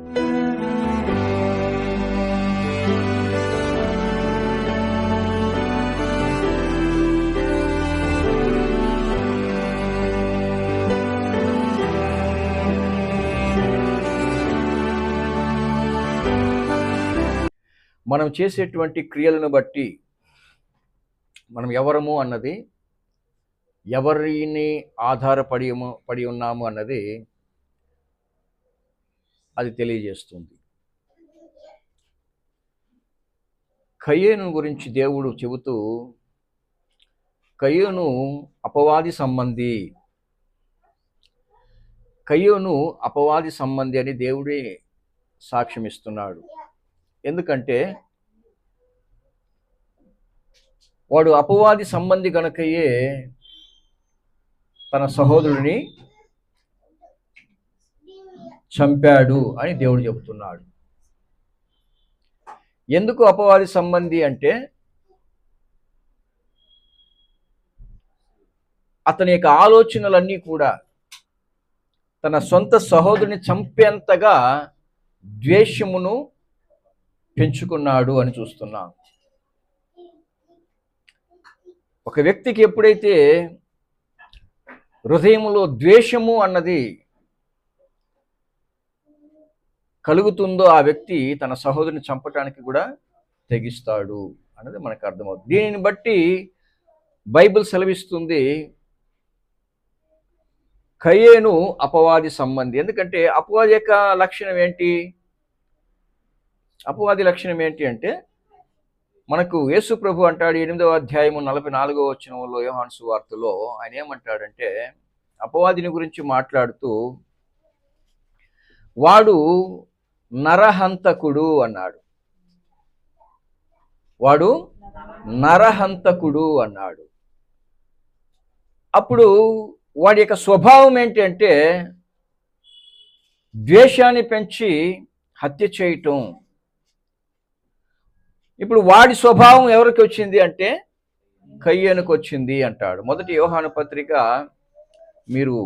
మనం చేసేటువంటి క్రియలను బట్టి మనం ఎవరము అన్నది, ఎవరిని పడి ఉన్నాము అన్నది అది తెలియజేస్తుంది. కయీను గురించి దేవుడు చెబుతూ, కయీను అపవాది సంబంధి, కయీను అపవాది సంబంధి అని దేవుడే సాక్ష్యం ఇస్తున్నాడు. ఎందుకంటే వాడు అపవాది సంబంధి గనుకయే తన సహోదరుడిని చంపాడు అని దేవుడు చెబుతున్నాడు. ఎందుకు అపవాది సంబంధి అంటే, అతని యొక్క ఆలోచనలన్నీ కూడా తన సొంత సహోదరుని చంపేంతగా ద్వేషమును పెంచుకున్నాడు అని చూస్తున్నాం. ఒక వ్యక్తికి ఎప్పుడైతే హృదయంలో ద్వేషము అన్నది కలుగుతుందో ఆ వ్యక్తి తన సహోదరుని చంపటానికి కూడా తెగిస్తాడు అన్నది మనకు అర్థమవుతుంది. దీనిని బట్టి బైబిల్ సెలవిస్తుంది కయీను అపవాది సంబంధి. ఎందుకంటే అపవాది యొక్క లక్షణం ఏంటి? అపవాది లక్షణం ఏంటి అంటే, మనకు యేసు ప్రభు అంటాడు 8వ అధ్యాయము 44వ వచనంలో యోహాను సువార్తలో ఆయన ఏమంటాడంటే, అపవాదిని గురించి మాట్లాడుతూ, వాడు నరహంతకుడు అన్నాడు. వాడు నరహంతకుడు అన్నాడు. అప్పుడు వాడి యొక్క స్వభావం ఏంటి అంటే, ద్వేషాన్ని పెంచి హత్య చేయటం. ఇప్పుడు వాడి స్వభావం ఎవరికి వచ్చింది అంటే కయీనుకు వచ్చింది అంటాడు. మొదటి యోహాను పత్రిక మీరు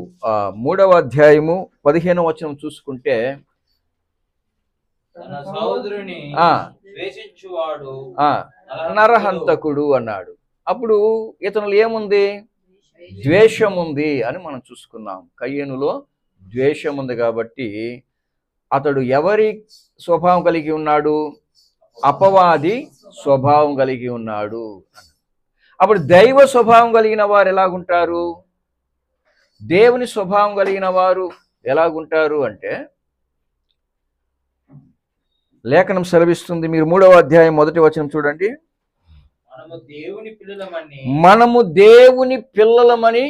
3వ అధ్యాయము 15వ వచనం చూసుకుంటే, నరహంతకుడు అన్నాడు. అప్పుడు ఇతనులో ఏముంది? ద్వేషం ఉంది అని మనం చూసుకున్నాం. కయీనులో ద్వేషం ఉంది కాబట్టి అతడు ఎవరి స్వభావం కలిగి ఉన్నాడు? అపవాది స్వభావం కలిగి ఉన్నాడు. అప్పుడు దైవ స్వభావం కలిగిన వారు ఎలాగుంటారు? దేవుని స్వభావం కలిగిన వారు ఎలాగుంటారు అంటే, లేఖనం సెలవిస్తుంది. మీరు 3వ అధ్యాయం 1వ వచనం చూడండి. మనము దేవుని పిల్లలమని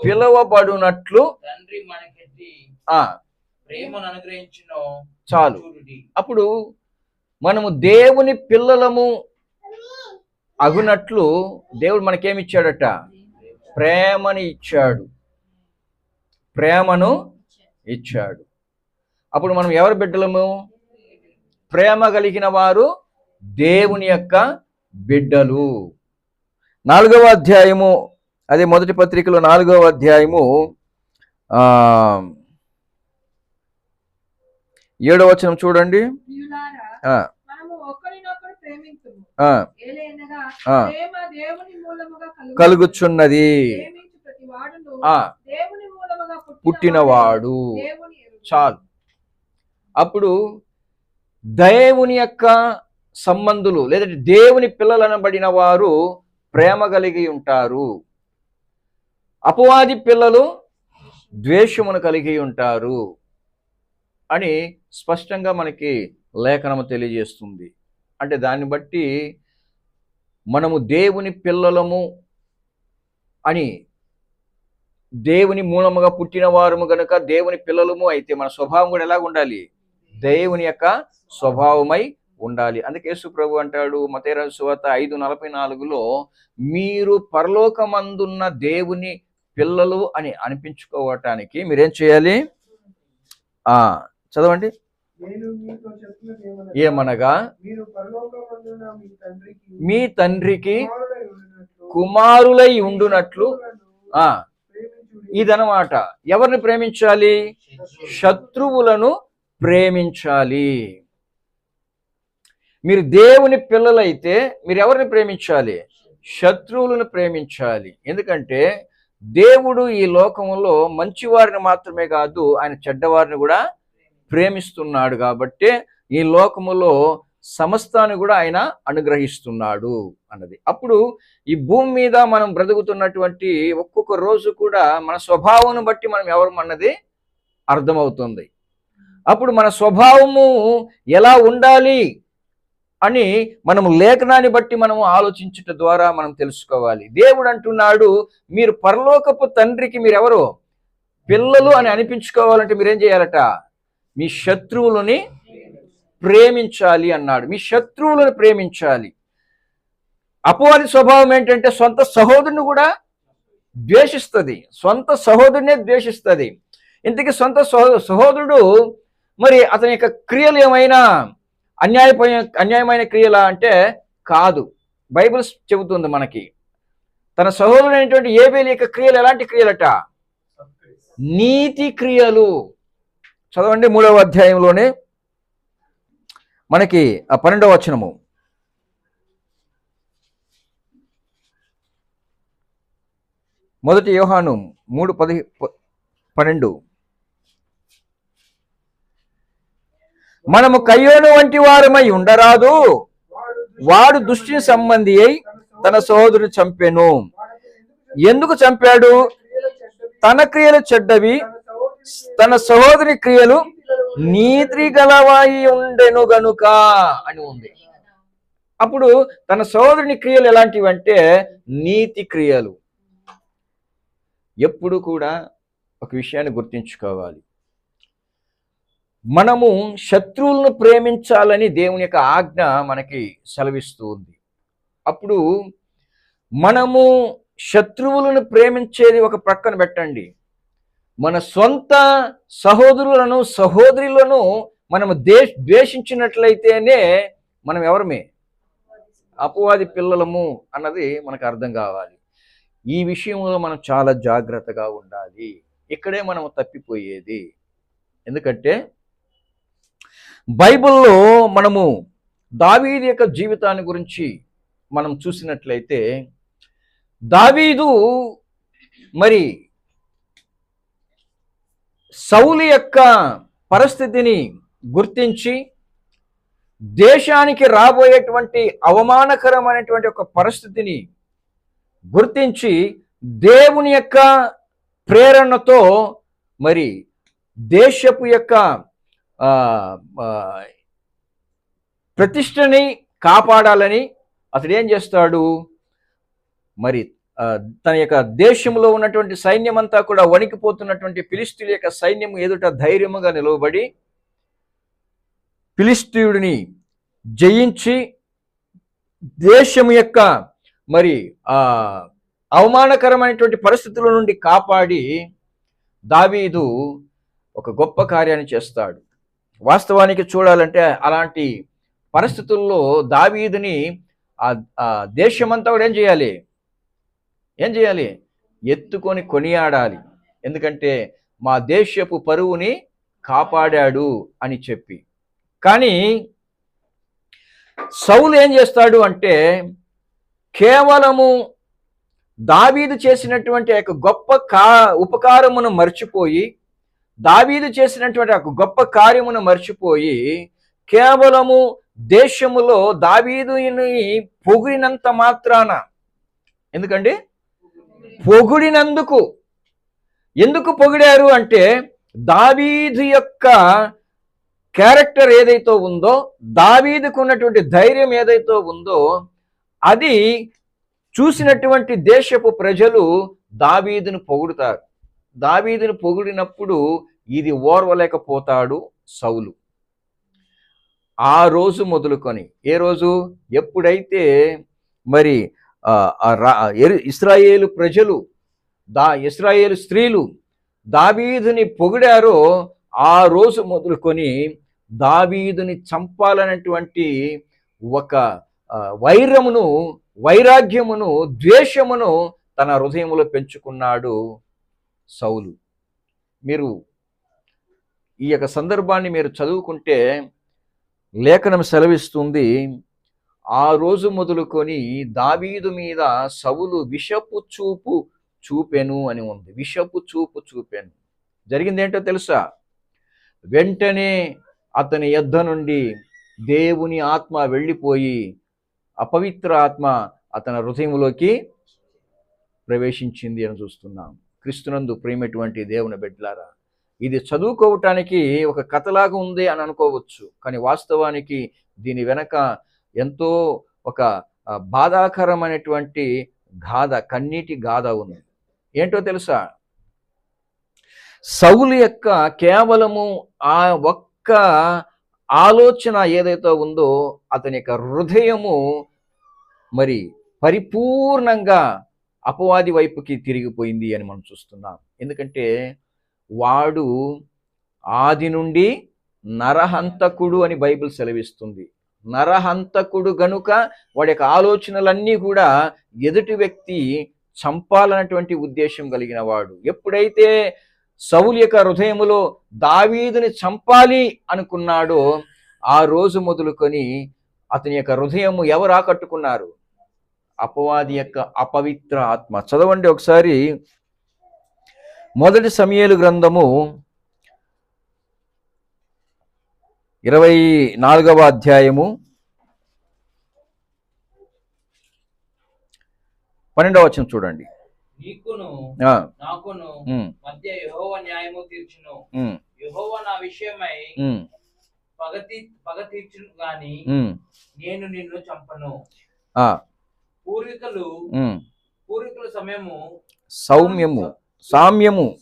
పిలువబడునట్లు చాలు. అప్పుడు మనము దేవుని పిల్లలము అగునట్లు దేవుడు మనకేమిచ్చాడట? ప్రేమని ఇచ్చాడు. ప్రేమను ఇచ్చాడు. అప్పుడు మనం ఎవరి బిడ్డలము? ప్రేమ కలిగిన వారు దేవుని యొక్క బిడ్డలు. 4వ అధ్యాయము, అదే మొదటి పత్రికలో 4వ అధ్యాయము 7వ వచనం చూడండి. కలుగుచున్నది పుట్టినవాడు. చాలు. అప్పుడు దేవుని యొక్క సంబంధులు లేదంటే దేవుని పిల్లలనబడిన వారు ప్రేమ కలిగి ఉంటారు. అపవాది పిల్లలు ద్వేషమును కలిగి ఉంటారు అని స్పష్టంగా మనకి లేఖనము తెలియజేస్తుంది. అంటే దాన్ని బట్టి మనము దేవుని పిల్లలము అని, దేవుని మూలముగా పుట్టిన వారము గనుక దేవుని పిల్లలము అయితే మన స్వభావం కూడా ఎలాగ ఉండాలి? దేవుని యొక్క స్వభావమై ఉండాలి. అందుకే యేసు ప్రభు అంటాడు మత్తయి రాసిన సువార్త 5:44లో, మీరు పరలోకమందున్న దేవుని పిల్లలు అని అనిపించుకోవటానికి మీరేం చేయాలి? చదవండి. ఏమనగా మీ తండ్రికి కుమారులై ఉండునట్లు. ఇదనమాట. ఎవరిని ప్రేమించాలి? శత్రువులను ప్రేమించాలి. మీరు దేవుని పిల్లలైతే మీరు ఎవరిని ప్రేమించాలి? శత్రువులను ప్రేమించాలి. ఎందుకంటే దేవుడు ఈ లోకంలో మంచివారిని మాత్రమే కాదు, ఆయన చెడ్డవారిని కూడా ప్రేమిస్తున్నాడు. కాబట్టి ఈ లోకములో సమస్తాన్ని కూడా ఆయన అనుగ్రహిస్తున్నాడు అన్నది. అప్పుడు ఈ భూమి మీద మనం బ్రతుకుతున్నటువంటి ఒక్కొక్క రోజు కూడా మన స్వభావం బట్టి మనం ఎవరమన్నది అర్థమవుతుంది. అప్పుడు మన స్వభావము ఎలా ఉండాలి అని మనము లేఖనాన్ని బట్టి మనము ఆలోచించుట ద్వారా మనం తెలుసుకోవాలి. దేవుడు అంటున్నాడు, మీరు పరలోకపు తండ్రికి మీరెవరు? పిల్లలు అని అనిపించుకోవాలంటే మీరేం చేయాలట? మీ శత్రువులని ప్రేమించాలి అన్నాడు. మీ శత్రువులను ప్రేమించాలి. అపవాది స్వభావం ఏంటంటే సొంత సహోదరుని కూడా ద్వేషిస్తుంది. సొంత సహోదరునే ద్వేషిస్తుంది. ఇంతకీ సొంత సహోదరుడు మరి అతని యొక్క క్రియలు ఏమైనా అన్యాయమైన క్రియలా అంటే కాదు. బైబిల్ చెబుతుంది మనకి, తన సహోదరుడైనటువంటి ఏబేలు యొక్క క్రియలు ఎలాంటి క్రియలట? నీతి క్రియలు. చదవండి 3వ అధ్యాయంలోనే మనకి ఆ 12వ వచనము. మొదటి యోహాను 3:12. మనము కయ్యోను వంటి వారమై ఉండరాదు, వాడు దుష్టిని సంబంధి అయి తన సహోదరుని చంపెను. ఎందుకు చంపాడు? తన క్రియలు చెడ్డవి, తన సహోదరి క్రియలు నీతి గలవాయి ఉండెను గనుక అని ఉంది. అప్పుడు తన సహోదరుని క్రియలు ఎలాంటివి అంటే నీతి క్రియలు. ఎప్పుడు కూడా ఒక విషయాన్ని గుర్తుంచుకోవాలి, మనము శత్రువులను ప్రేమించాలని దేవుని యొక్క ఆజ్ఞ మనకి సెలవిస్తూ ఉంది. అప్పుడు మనము శత్రువులను ప్రేమించేది ఒక ప్రక్కన పెట్టండి, మన సొంత సహోదరులను సహోదరులను మనము ద్వేషించినట్లయితేనే మనం ఎవరమే? అపవాది పిల్లలము అన్నది మనకు అర్థం కావాలి. ఈ విషయంలో మనం చాలా జాగ్రత్తగా ఉండాలి. ఇక్కడే మనం తప్పిపోయేది. ఎందుకంటే బైబిల్లో మనము దావీదు యొక్క జీవితాన్ని గురించి మనం చూసినట్లయితే, దావీదు మరి సౌలు యొక్క పరిస్థితిని గుర్తించి దేశానికి రాబోయేటువంటి అవమానకరమైనటువంటి ఒక పరిస్థితిని గుర్తించి దేవుని యొక్క ప్రేరణతో మరి దేశపు యొక్క ప్రతిష్టని కాపాడాలని అతడు ఏం చేస్తాడు? మరి తన యొక్క దేశంలో ఉన్నటువంటి సైన్యం అంతా కూడా వణికిపోతున్నటువంటి ఫిలిష్తీయుల యొక్క సైన్యం ఎదుట ధైర్యముగా నిలవబడి ఫిలిష్తీయుడిని జయించి దేశం యొక్క మరి అవమానకరమైనటువంటి పరిస్థితుల నుండి కాపాడి దావీదు ఒక గొప్ప కార్యాన్ని చేస్తాడు. వాస్తవానికి చూడాలంటే అలాంటి పరిస్థితుల్లో దావీదుని ఆ దేశమంతా కూడా ఏం చేయాలి? ఎత్తుకొని కొనియాడాలి. ఎందుకంటే మా దేశపు పరువుని కాపాడాడు అని చెప్పి. కానీ సౌలు ఏం చేస్తాడు అంటే కేవలము దావీదు చేసినటువంటి ఒక గొప్ప ఉపకారమును మర్చిపోయి, దావీదు చేసినటువంటి ఒక గొప్ప కార్యమును మర్చిపోయి కేవలము దేశములో దావీదుని పొగిడినంత మాత్రాన, ఎందుకండి పొగిడినందుకు, ఎందుకు పొగిడారు అంటే దావీదు యొక్క క్యారెక్టర్ ఏదైతే ఉందో, దావీదుకు ఉన్నటువంటి ధైర్యం ఏదైతే ఉందో, అది చూసినటువంటి దేశపు ప్రజలు దావీదును పొగుడుతారు. దావీదును పొగిడినప్పుడు ఇది ఓర్వలేకపోతాడు సౌలు. ఆ రోజు మొదలుకొని, ఏ రోజు? ఎప్పుడైతే మరి ఇశ్రాయేలు ప్రజలు ఇశ్రాయేలు స్త్రీలు దావీదుని పొగిడారో ఆ రోజు మొదలుకొని దావీదుని చంపాలనేటువంటి ఒక వైరాగ్యమును ద్వేషమును తన హృదయంలో పెంచుకున్నాడు సౌలు. మీరు ఈ యొక్క సందర్భాన్ని మీరు చదువుకుంటే లేఖనం సెలవిస్తుంది, ఆ రోజు మొదలుకొని దావీదు మీద సౌలు విషపు చూపు చూపెను అని ఉంది. విషపు చూపు చూపెను. జరిగిందేంటో తెలుసా? వెంటనే అతని యొద్ద నుండి దేవుని ఆత్మ వెళ్ళిపోయి అపవిత్ర ఆత్మ అతని హృదయంలోకి ప్రవేశించింది అని చూస్తున్నాం. క్రీస్తునందు ప్రేమటువంటి దేవుని బిడ్డలారా, ఇది చదువుకోవటానికి ఒక కథలాగా ఉంది అని అనుకోవచ్చు, కానీ వాస్తవానికి దీని వెనక ఎంతో ఒక బాధాకరమైనటువంటి గాథ, కన్నీటి గాథ ఉంది. ఏంటో తెలుసా? సౌలు యొక్క కేవలము ఆ ఒక్క ఆలోచన ఏదైతే ఉందో అతని యొక్క హృదయము మరి పరిపూర్ణంగా అపవాది వైపుకి తిరిగిపోయింది అని మనం చూస్తున్నాం. ఎందుకంటే వాడు ఆది నుండి నరహంతకుడు అని బైబిల్ సెలవిస్తుంది. నరహంతకుడు గనుక వాడి యొక్క ఆలోచనలన్నీ కూడా ఎదుటి వ్యక్తి చంపాలన్నటువంటి ఉద్దేశం కలిగిన వాడు. ఎప్పుడైతే సౌలు యొక్క హృదయములో దావీదుని చంపాలి అనుకున్నాడో ఆ రోజు మొదలుకొని అతని యొక్క హృదయము ఎవరు ఆకట్టుకున్నారు? అపవాది యొక్క అపవిత్ర ఆత్మ. చదవండి ఒకసారి మొదటి సమూయేలు గ్రంథము 24వ అధ్యాయము 12వ వచనం చూడండి. నీకును నాకును మధ్య యెహోవా న్యాయము తీర్చును. యెహోవా నా విషయమై పగ తీర్చును గాని నేను నిన్ను చంపను. పూర్వీకులు సామ్యము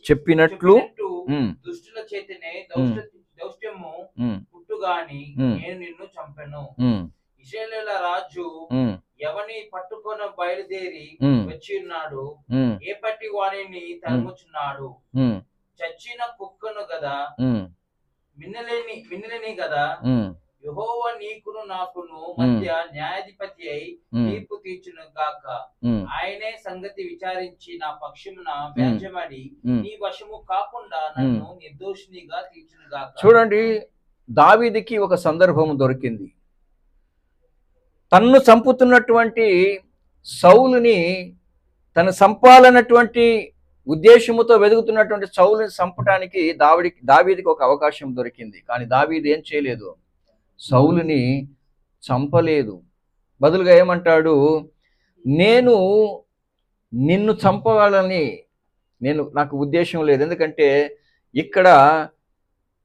చెప్పినట్లు దుష్టుల చేతనే దౌష్ట్యము పుట్టుగాని నేను నిన్ను చంపెను. ఇశ్రాయేలీయుల రాజు ఎవని పట్టుకొన బయలుదేరి వచ్చి ఉన్నాడు, ఏ పట్టి వాణిని తరుముచున్నాడు. చచ్చిన కుక్కను గదా, మిన్నలేని గదా, యెహోవా నీకును నాకును మధ్య న్యాయాధిపతి అయి తీర్పు తీర్చును గాక. ఆయనే సంగతి విచారించి నా పక్షమున వ్యాజ్యమడి నీ వశము కాకుండా నన్ను నిర్దోషినిగా తీర్చును గాక. చూడండి, దావీదుకి ఒక సందర్భం దొరికింది. తన్ను చంపుతున్నటువంటి సౌలుని, తను చంపాలన్నటువంటి ఉద్దేశముతో వెతుకుతున్నటువంటి సౌలుని చంపడానికి దావీదుకి ఒక అవకాశం దొరికింది. కానీ దావీదు ఏం చేయలేదు? సౌలుని చంపలేదు. బదులుగా ఏమంటాడు? నేను నిన్ను చంపాలని నాకు ఉద్దేశం లేదు. ఎందుకంటే ఇక్కడ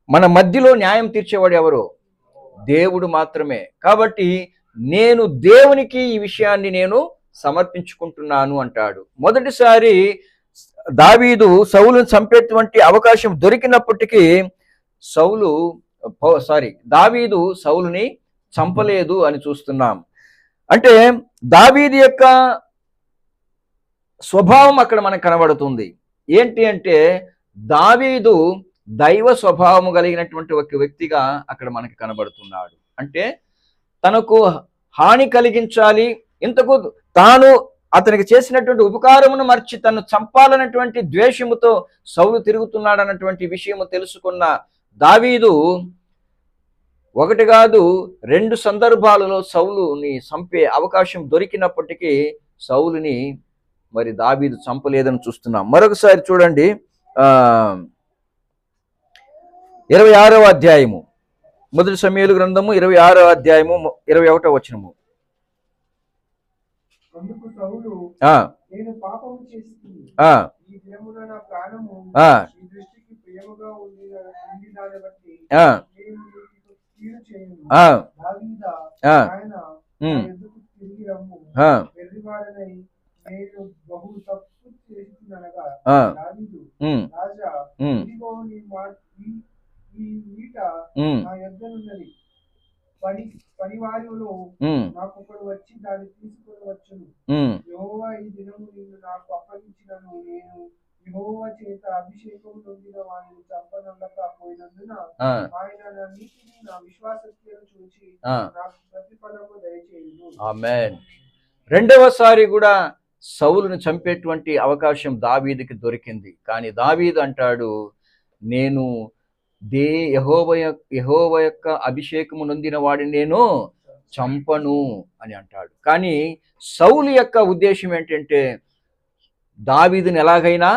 మన మధ్యలో న్యాయం తీర్చేవాడు ఎవరు? దేవుడు మాత్రమే. కాబట్టి నేను దేవునికి ఈ విషయాన్ని నేను సమర్పించుకుంటున్నాను అంటాడు. మొదటిసారి సౌలును చంపేటువంటి అవకాశం దొరికినప్పటికీ దావీదు సౌలుని చంపలేదు అని చూస్తున్నాం. అంటే దావీదు యొక్క స్వభావం అక్కడ మనకు కనబడుతుంది. ఏంటి అంటే దావీదు దైవ స్వభావము కలిగినటువంటి ఒక వ్యక్తిగా అక్కడ మనకు కనబడుతున్నాడు. అంటే తనకు హాని కలిగించాలి, ఇంతకు తాను అతనికి చేసినటువంటి ఉపకారమును మర్చి తను చంపాలన్నటువంటి ద్వేషముతో సౌలు తిరుగుతున్నాడు అన్నటువంటి విషయము తెలుసుకున్న దావీదు ఒకటి కాదు 2 సందర్భాలలో సౌలుని చంపే అవకాశం దొరికినప్పటికీ సౌలుని మరి దావీదు చంపలేదని చూస్తున్నాం. మరొకసారి చూడండి, 26వ అధ్యాయము, మొదటి సమూయేలు గ్రంథము 26వ అధ్యాయము 21వ వచనము. పనివారిలో నాకొకడు వచ్చి దాన్ని తీసుకొని వచ్చును. యెహోవా ఈ దినము నిన్ను నాకు అప్పగించినను నేను యెహోవా చేత అభిషేకం నొందిన వారిని చంపనొల్లకపోయినందున ఆయన నా నీతిని నా విశ్వాసత్యను చూచి నాకు ప్రతిఫలము దయచేయును. ఆమేన్. రెండవసారి కూడా సౌలును చంపేటువంటి అవకాశం దావీదుకి దొరికింది. కానీ దావీదు అంటాడు, నేను యెహోవా యొక్క అభిషేకము నొందిన వాడిని నేను చంపను అని అంటాడు. కానీ సౌలు యొక్క ఉద్దేశం ఏంటంటే దావీదుని ఎలాగైనా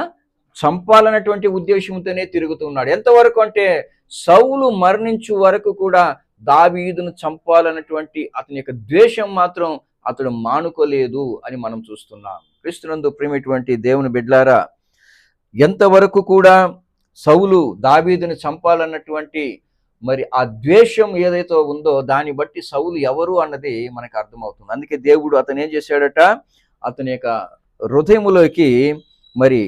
చంపాలన్నటువంటి ఉద్దేశంతోనే తిరుగుతున్నాడు. ఎంతవరకు అంటే సౌలు మరణించు వరకు కూడా దావీదును చంపాలన్నటువంటి అతని యొక్క ద్వేషం మాత్రం అతడు మానుకోలేదు అని మనం చూస్తున్నాం. క్రీస్తునందు ప్రియమైనటువంటి దేవుని బిడ్డలారా, ఎంతవరకు కూడా సౌలు దావీదుని చంపాలన్నటువంటి మరి ఆ ద్వేషం ఏదైతే ఉందో దాన్ని బట్టి సౌలు ఎవరు అన్నది మనకు అర్థమవుతుంది. అందుకే దేవుడు అతను ఏం చేశాడట, అతని యొక్క హృదయములోకి మరి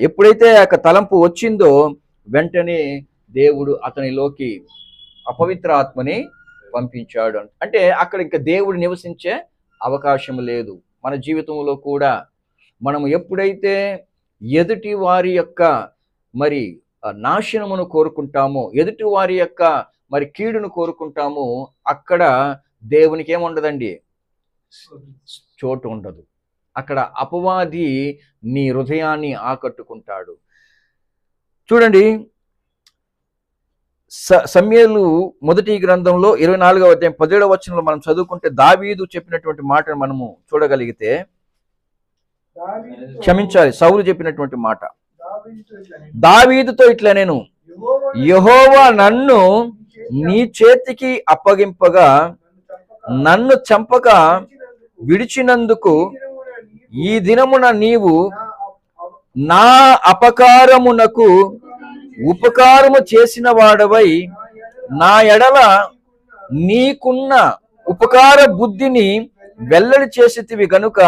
ఎప్పుడైతే ఆ తలంపు వచ్చిందో వెంటనే దేవుడు అతనిలోకి అపవిత్ర ఆత్మని పంపించాడు. అంటే అక్కడ ఇంకా దేవుడు నివసించే అవకాశం లేదు. మన జీవితంలో కూడా మనం ఎప్పుడైతే ఎదుటి వారి యొక్క మరి నాశనమును కోరుకుంటామో, ఎదుటి వారి యొక్క మరి కీడును కోరుకుంటామో, అక్కడ దేవునికి ఏముండదండి, చోటు ఉండదు. అక్కడ అపవాది నీ హృదయాన్ని ఆకట్టుకుంటాడు. చూడండి, సమూయేలు మొదటి గ్రంథంలో 24వ అధ్యాయం 17వ వచనంలో మనం చదువుకుంటే దావీదు చెప్పినటువంటి మాటను మనము చూడగలిగితే, క్షమించాలి, సౌలు చెప్పినటువంటి మాట. దావీదుతో ఇట్లా, నేను యెహోవా నన్ను నీ చేతికి అప్పగింపగా నన్ను చంపక విడిచినందుకు ఈ దినమున నీవు నా అపకారమునకు ఉపకారము చేసిన వాడవై నా ఎడల నీకున్న ఉపకార బుద్ధిని వెల్లడి చేసితివి గనుక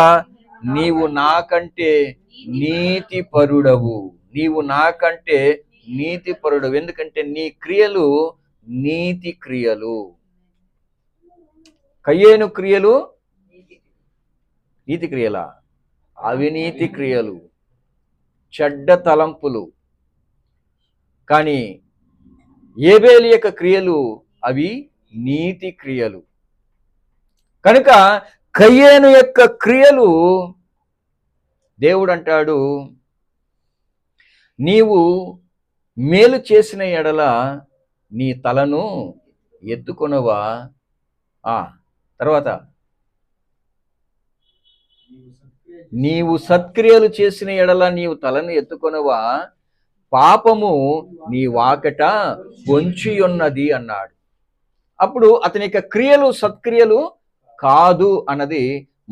నీవు నాకంటే నీతిపరుడవు. నీవు నాకంటే నీతిపరుడవు. ఎందుకంటే నీ క్రియలు నీతి క్రియలు. కయ్యేను క్రియలు నీతి క్రియలా? అవినీతి క్రియలు, చెడ్డ తలంపులు. కానీ ఏబేలు యొక్క క్రియలు అవి నీతి క్రియలు. కనుక కయ్యేను యొక్క క్రియలు దేవుడు అంటాడు, నీవు మేలు చేసిన ఎడల నీ తలను ఎత్తుకొనవా. తర్వాత నీవు సత్క్రియలు చేసిన ఎడల నీవు తలను ఎత్తుకొనవా, పాపము నీ వాకట పొంచి ఉన్నది అన్నాడు. అప్పుడు అతని యొక్క క్రియలు సత్క్రియలు కాదు అన్నది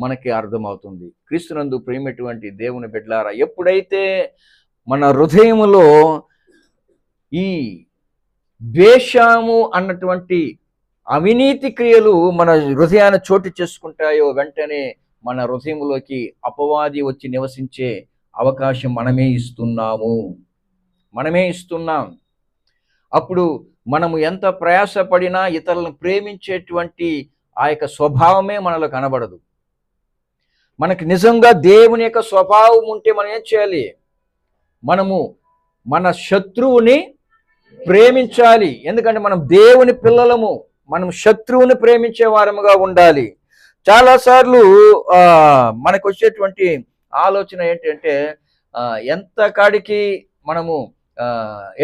మనకి అర్థమవుతుంది. క్రీస్తునందు ప్రియమైనటువంటి దేవుని బిడ్డలారా, ఎప్పుడైతే మన హృదయములో ఈ ద్వేషము అన్నటువంటి అవినీతి క్రియలు మన హృదయాన్ని చోటు చేసుకుంటాయో వెంటనే మన హృదయంలోకి అపవాది వచ్చి నివసించే అవకాశం మనమే ఇస్తున్నాం. అప్పుడు మనము ఎంత ప్రయాసపడినా ఇతరులను ప్రేమించేటువంటి ఆ యొక్క స్వభావమే మనలో కనబడదు. మనకి నిజంగా దేవుని యొక్క స్వభావం ఉంటే మనం ఏం చేయాలి? మనము మన శత్రువుని ప్రేమించాలి. ఎందుకంటే మనం దేవుని పిల్లలము. మనం శత్రువుని ప్రేమించే వారముగా ఉండాలి. చాలాసార్లు మనకు వచ్చేటువంటి ఆలోచన ఏంటంటే, ఎంత కాడికి మనము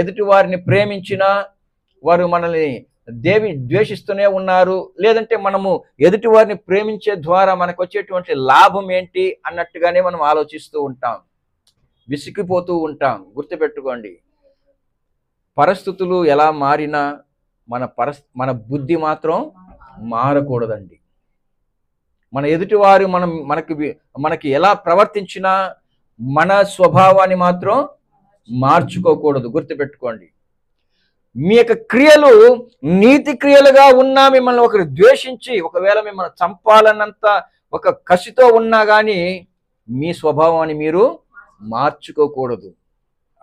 ఎదుటి వారిని ప్రేమించినా వారు మనల్ని ద్వేషిస్తూనే ఉన్నారు, లేదంటే మనము ఎదుటి వారిని ప్రేమించే ద్వారా మనకు వచ్చేటువంటి లాభం ఏంటి అన్నట్టుగానే మనం ఆలోచిస్తూ ఉంటాం, విసిగిపోతూ ఉంటాం. గుర్తుపెట్టుకోండి, పరిస్థితులు ఎలా మారినా మన బుద్ధి మాత్రం మారకూడదండి. మన ఎదుటివారు మనకి ఎలా ప్రవర్తించినా మన స్వభావాన్ని మాత్రం మార్చుకోకూడదు. గుర్తుపెట్టుకోండి, మీ యొక్క క్రియలు నీతి క్రియలుగా ఉన్నా, మిమ్మల్ని ఒకరు ద్వేషించి ఒకవేళ మిమ్మల్ని చంపాలన్నంత ఒక కసితో ఉన్నా కానీ మీ స్వభావాన్ని మీరు మార్చుకోకూడదు.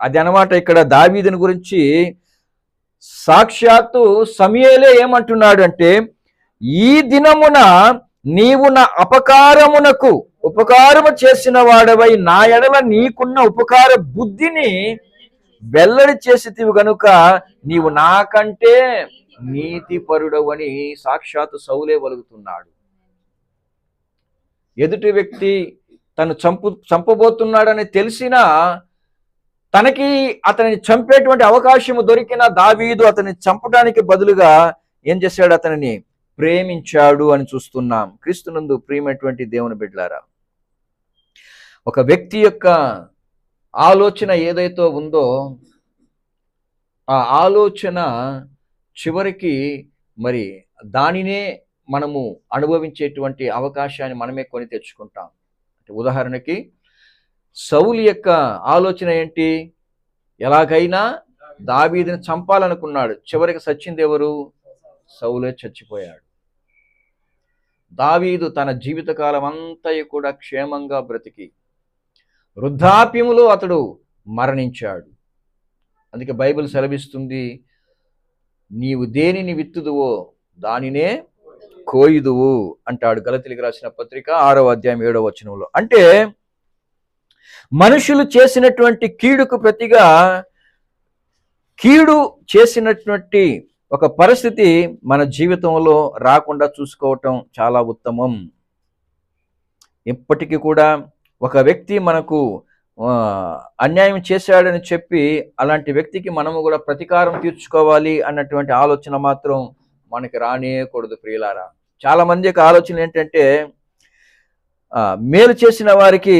అది అన్నమాట. ఇక్కడ దావీదుని గురించి సాక్షాత్తు సమూయేలే ఏమంటున్నాడు అంటే, ఈ దినమున నీవు నా అపకారమునకు ఉపకారము చేసిన వాడవై నా ఎడల నీకున్న ఉపకార బుద్ధిని వెల్లడి చేసితివి గనుక నీవు నాకంటే నీతిపరుడవని సాక్షాత్తు సౌలే వలుగుతున్నాడు. ఎదుటి వ్యక్తి తను చంపబోతున్నాడని తెలిసినా తనకి అతనిని చంపేటువంటి అవకాశం దొరికిన దావీదు అతన్ని చంపడానికి బదులుగా ఏం చేశాడు? అతనిని ప్రేమించాడు అని చూస్తున్నాం. క్రీస్తునందు ప్రియమైనటువంటి దేవుని బిడ్డలారా, ఒక వ్యక్తి యొక్క ఆలోచన ఏదైతే ఉందో ఆ ఆలోచన చివరికి మరి దానినే మనము అనుభవించేటువంటి అవకాశాన్ని మనమే కొని తెచ్చుకుంటాం. ఉదాహరణకి సౌలు యొక్క ఆలోచన ఏంటి? ఎలాగైనా దావీదుని చంపాలనుకున్నాడు. చివరికి చచ్చింది ఎవరు? సౌలే చచ్చిపోయాడు. దావీదు తన జీవితకాలం అంతా కూడా క్షేమంగా బ్రతికి వృద్ధాప్యములో అతడు మరణించాడు. అందుకే బైబిల్ సెలవిస్తుంది, నీవు దేనిని విత్తుదువో దానినే కోయుదువు అంటాడు గలతీయులకు రాసిన పత్రిక 6వ అధ్యాయం 7వ వచనంలో. అంటే మనుషులు చేసినటువంటి కీడుకు ప్రతిగా కీడు చేసినటువంటి ఒక పరిస్థితి మన జీవితంలో రాకుండా చూసుకోవటం చాలా ఉత్తమం. ఇప్పటికీ కూడా ఒక వ్యక్తి మనకు అన్యాయం చేశాడని చెప్పి అలాంటి వ్యక్తికి మనము కూడా ప్రతీకారం తీర్చుకోవాలి అన్నటువంటి ఆలోచన మాత్రం మనకి రానేకూడదు ప్రియులారా. చాలా మంది యొక్క ఆలోచన ఏంటంటే మేలు చేసిన వారికి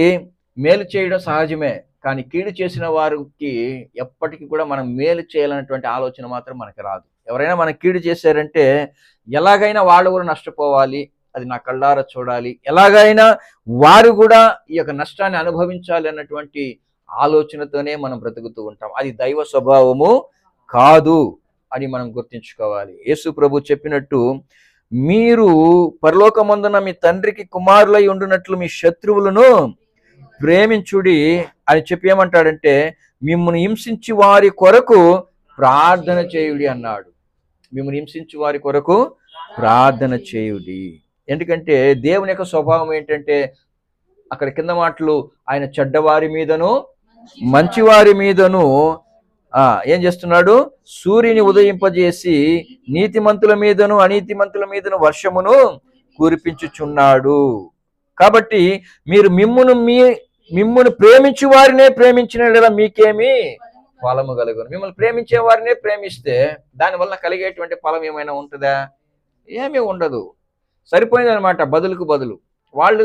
మేలు చేయడం సహజమే, కానీ కీడు చేసిన వారికి ఎప్పటికీ కూడా మనం మేలు చేయాలన్నటువంటి ఆలోచన మాత్రం మనకి రాదు. ఎవరైనా మనకి కీడు చేశారంటే ఎలాగైనా వాళ్ళు కూడా నష్టపోవాలి, అది నా కళ్ళారా చూడాలి, ఎలాగైనా వారు కూడా ఈ యొక్క నష్టాన్ని అనుభవించాలి అన్నటువంటి ఆలోచనతోనే మనం బ్రతుకుతూ ఉంటాం. అది దైవ స్వభావము కాదు అని మనం గుర్తించుకోవాలి. యేసు ప్రభు చెప్పినట్టు, మీరు పరలోకమందున మీ తండ్రికి కుమారులై ఉండునట్లు మీ శత్రువులను ప్రేమించుడి అని చెప్పి ఏమంటాడంటే, మిమ్మల్ని హింసించి వారి కొరకు ప్రార్థన చేయుడి అన్నాడు. మిమ్మల్ని హింసించి వారి కొరకు ప్రార్థన చేయుడి. ఎందుకంటే దేవుని యొక్క స్వభావం ఏంటంటే, అక్కడ కింద మాటలు, ఆయన చెడ్డవారి మీదను మంచివారి మీదను ఏం చేస్తున్నాడు? సూర్యుని ఉదయింపజేసి నీతిమంతుల మీదను అనీతిమంతుల మీదను వర్షమును కురిపించుచున్నాడు. కాబట్టి మీరు మిమ్మును ప్రేమించు వారినే ప్రేమించిన మీకేమి ఫలము కలుగును. మిమ్మల్ని ప్రేమించే వారినే ప్రేమిస్తే దానివల్ల కలిగేటువంటి ఫలం ఏమైనా ఉంటుందా? ఏమీ ఉండదు. సరిపోయిందనమాట. బదులుకు బదులు వాళ్ళు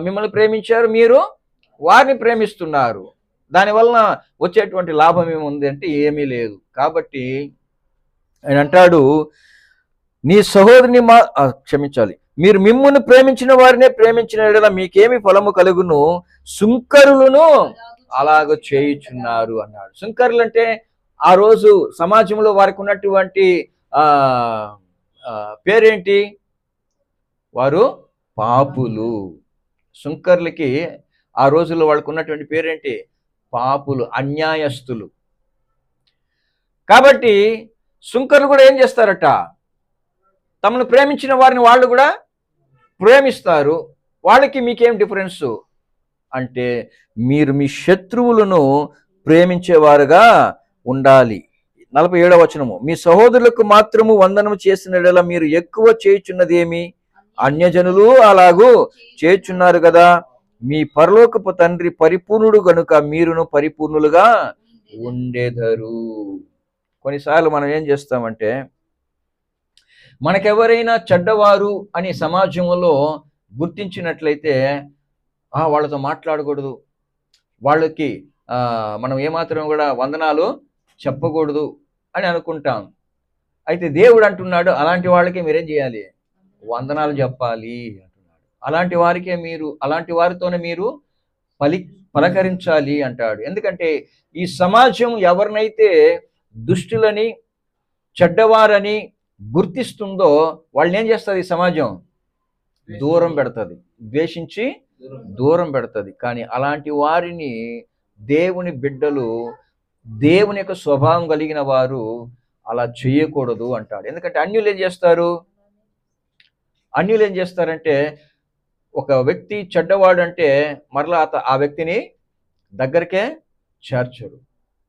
మిమ్మల్ని ప్రేమించారు, మీరు వారిని ప్రేమిస్తున్నారు. దానివల్ల వచ్చేటువంటి లాభం ఏముంది అంటే ఏమీ లేదు. కాబట్టి ఆయన అంటాడు, నీ సహోదరుని క్షమించాలి, మీరు మిమ్మును ప్రేమించిన వారినే ప్రేమించిన మీకేమి ఫలము కలుగును, సుంకరులను అలాగ చేయుచున్నారు అన్నాడు. సుంకరులు అంటే ఆ రోజు సమాజంలో వారికి ఉన్నటువంటి పేరేంటి? వారు పాపులు. సుంకర్లకి ఆ రోజుల్లో వాళ్ళకు ఉన్నటువంటి పేరేంటి? పాపులు, అన్యాయస్తులు. కాబట్టి సుంకర్లు కూడా ఏం చేస్తారట? తమను ప్రేమించిన వారిని వాళ్ళు కూడా ప్రేమిస్తారు. వాళ్ళకి మీకేం డిఫరెన్సు అంటే, మీరు మీ శత్రువులను ప్రేమించేవారుగా ఉండాలి. 47వ వచనము, మీ సహోదరులకు మాత్రము వందనము చేసిన మీరు ఎక్కువ చేయుచున్నదేమి? అన్యజనులు అలాగూ చేయుచున్నారు కదా. మీ పరలోకపు తండ్రి పరిపూర్ణుడు గనుక మీరును పరిపూర్ణులుగా ఉండేదరు. కొన్నిసార్లు మనం ఏం చేస్తామంటే, మనకెవరైనా చెడ్డవారు అని సమాజంలో గుర్తించినట్లయితే వాళ్ళతో మాట్లాడకూడదు, వాళ్ళకి మనం ఏమాత్రం కూడా వందనాలు చెప్పకూడదు అని అనుకుంటాం. అయితే దేవుడు అంటున్నాడు, అలాంటి వాళ్ళకి మీరేం చేయాలి? వందనాలు చెప్పాలి అంటున్నాడు. అలాంటి వారితోనే మీరు పలకరించాలి అంటాడు. ఎందుకంటే ఈ సమాజం ఎవరినైతే దుష్టులని చెడ్డవారని గుర్తిస్తుందో వాళ్ళని ఏం చేస్తుంది? ఈ సమాజం దూరం పెడుతుంది, ద్వేషించి దూరం పెడుతుంది. కానీ అలాంటి వారిని దేవుని బిడ్డలు, దేవుని యొక్క స్వభావం కలిగిన వారు అలా చేయకూడదు అంటాడు. ఎందుకంటే అన్యులు ఏం చేస్తారంటే, ఒక వ్యక్తి చెడ్డవాడు అంటే మరలా ఆ వ్యక్తిని దగ్గరికే చేర్చరు.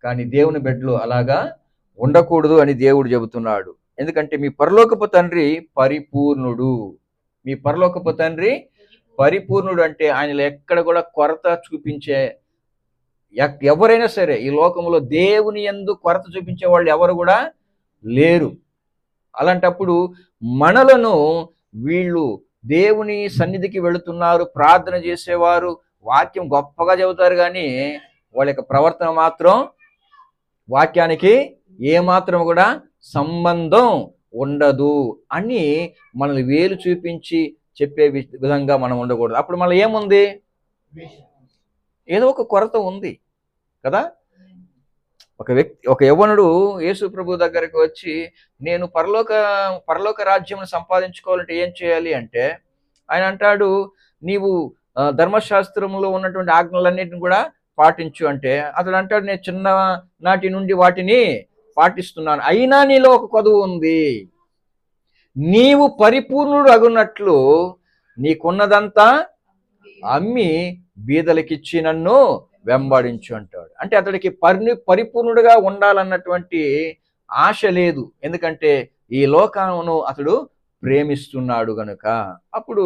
కానీ దేవుని బిడ్డలు అలాగా ఉండకూడదు అని దేవుడు చెబుతున్నాడు. ఎందుకంటే మీ పరలోకపు తండ్రి పరిపూర్ణుడు. మీ పరలోకపు తండ్రి పరిపూర్ణుడు అంటే ఆయనలో ఎక్కడ కూడా కొరత చూపించే ఎవరైనా సరే ఈ లోకంలో దేవుని యందు కొరత చూపించే వాళ్ళు ఎవరు కూడా లేరు. అలాంటప్పుడు మనలను వీళ్ళు దేవుని సన్నిధికి వెళుతున్నారు, ప్రార్థన చేసేవారు, వాక్యం గొప్పగా చెబుతారు, కానీ వాళ్ళ యొక్క ప్రవర్తన మాత్రం వాక్యానికి ఏమాత్రం కూడా సంబంధం ఉండదు అని మనల్ని వేలు చూపించి చెప్పే విధంగా మనం ఉండకూడదు. అప్పుడు మళ్ళీ ఏముంది? ఏదో ఒక కొరత ఉంది కదా. ఒక యవ్వనుడు యేసు ప్రభు దగ్గరికి వచ్చి, నేను పరలోక రాజ్యం సంపాదించుకోవాలంటే ఏం చేయాలి అంటే, ఆయన అంటాడు, నీవు ధర్మశాస్త్రంలో ఉన్నటువంటి ఆజ్ఞలన్నిటిని కూడా పాటించు అంటే, అతడు అంటాడు, నేను చిన్న నాటి నుండి వాటిని పాటిస్తున్నాను, అయినా నీలో ఒక కొదువు ఉంది. నీవు పరిపూర్ణుడు అగున్నట్లు నీకున్నదంతా అమ్మి బీదలకిచ్చి నన్ను వెంబడించు అంటాడు. అంటే అతడికి పరిపూర్ణుడుగా ఉండాలన్నటువంటి ఆశ లేదు, ఎందుకంటే ఈ లోకమును అతడు ప్రేమిస్తున్నాడు గనుక. అప్పుడు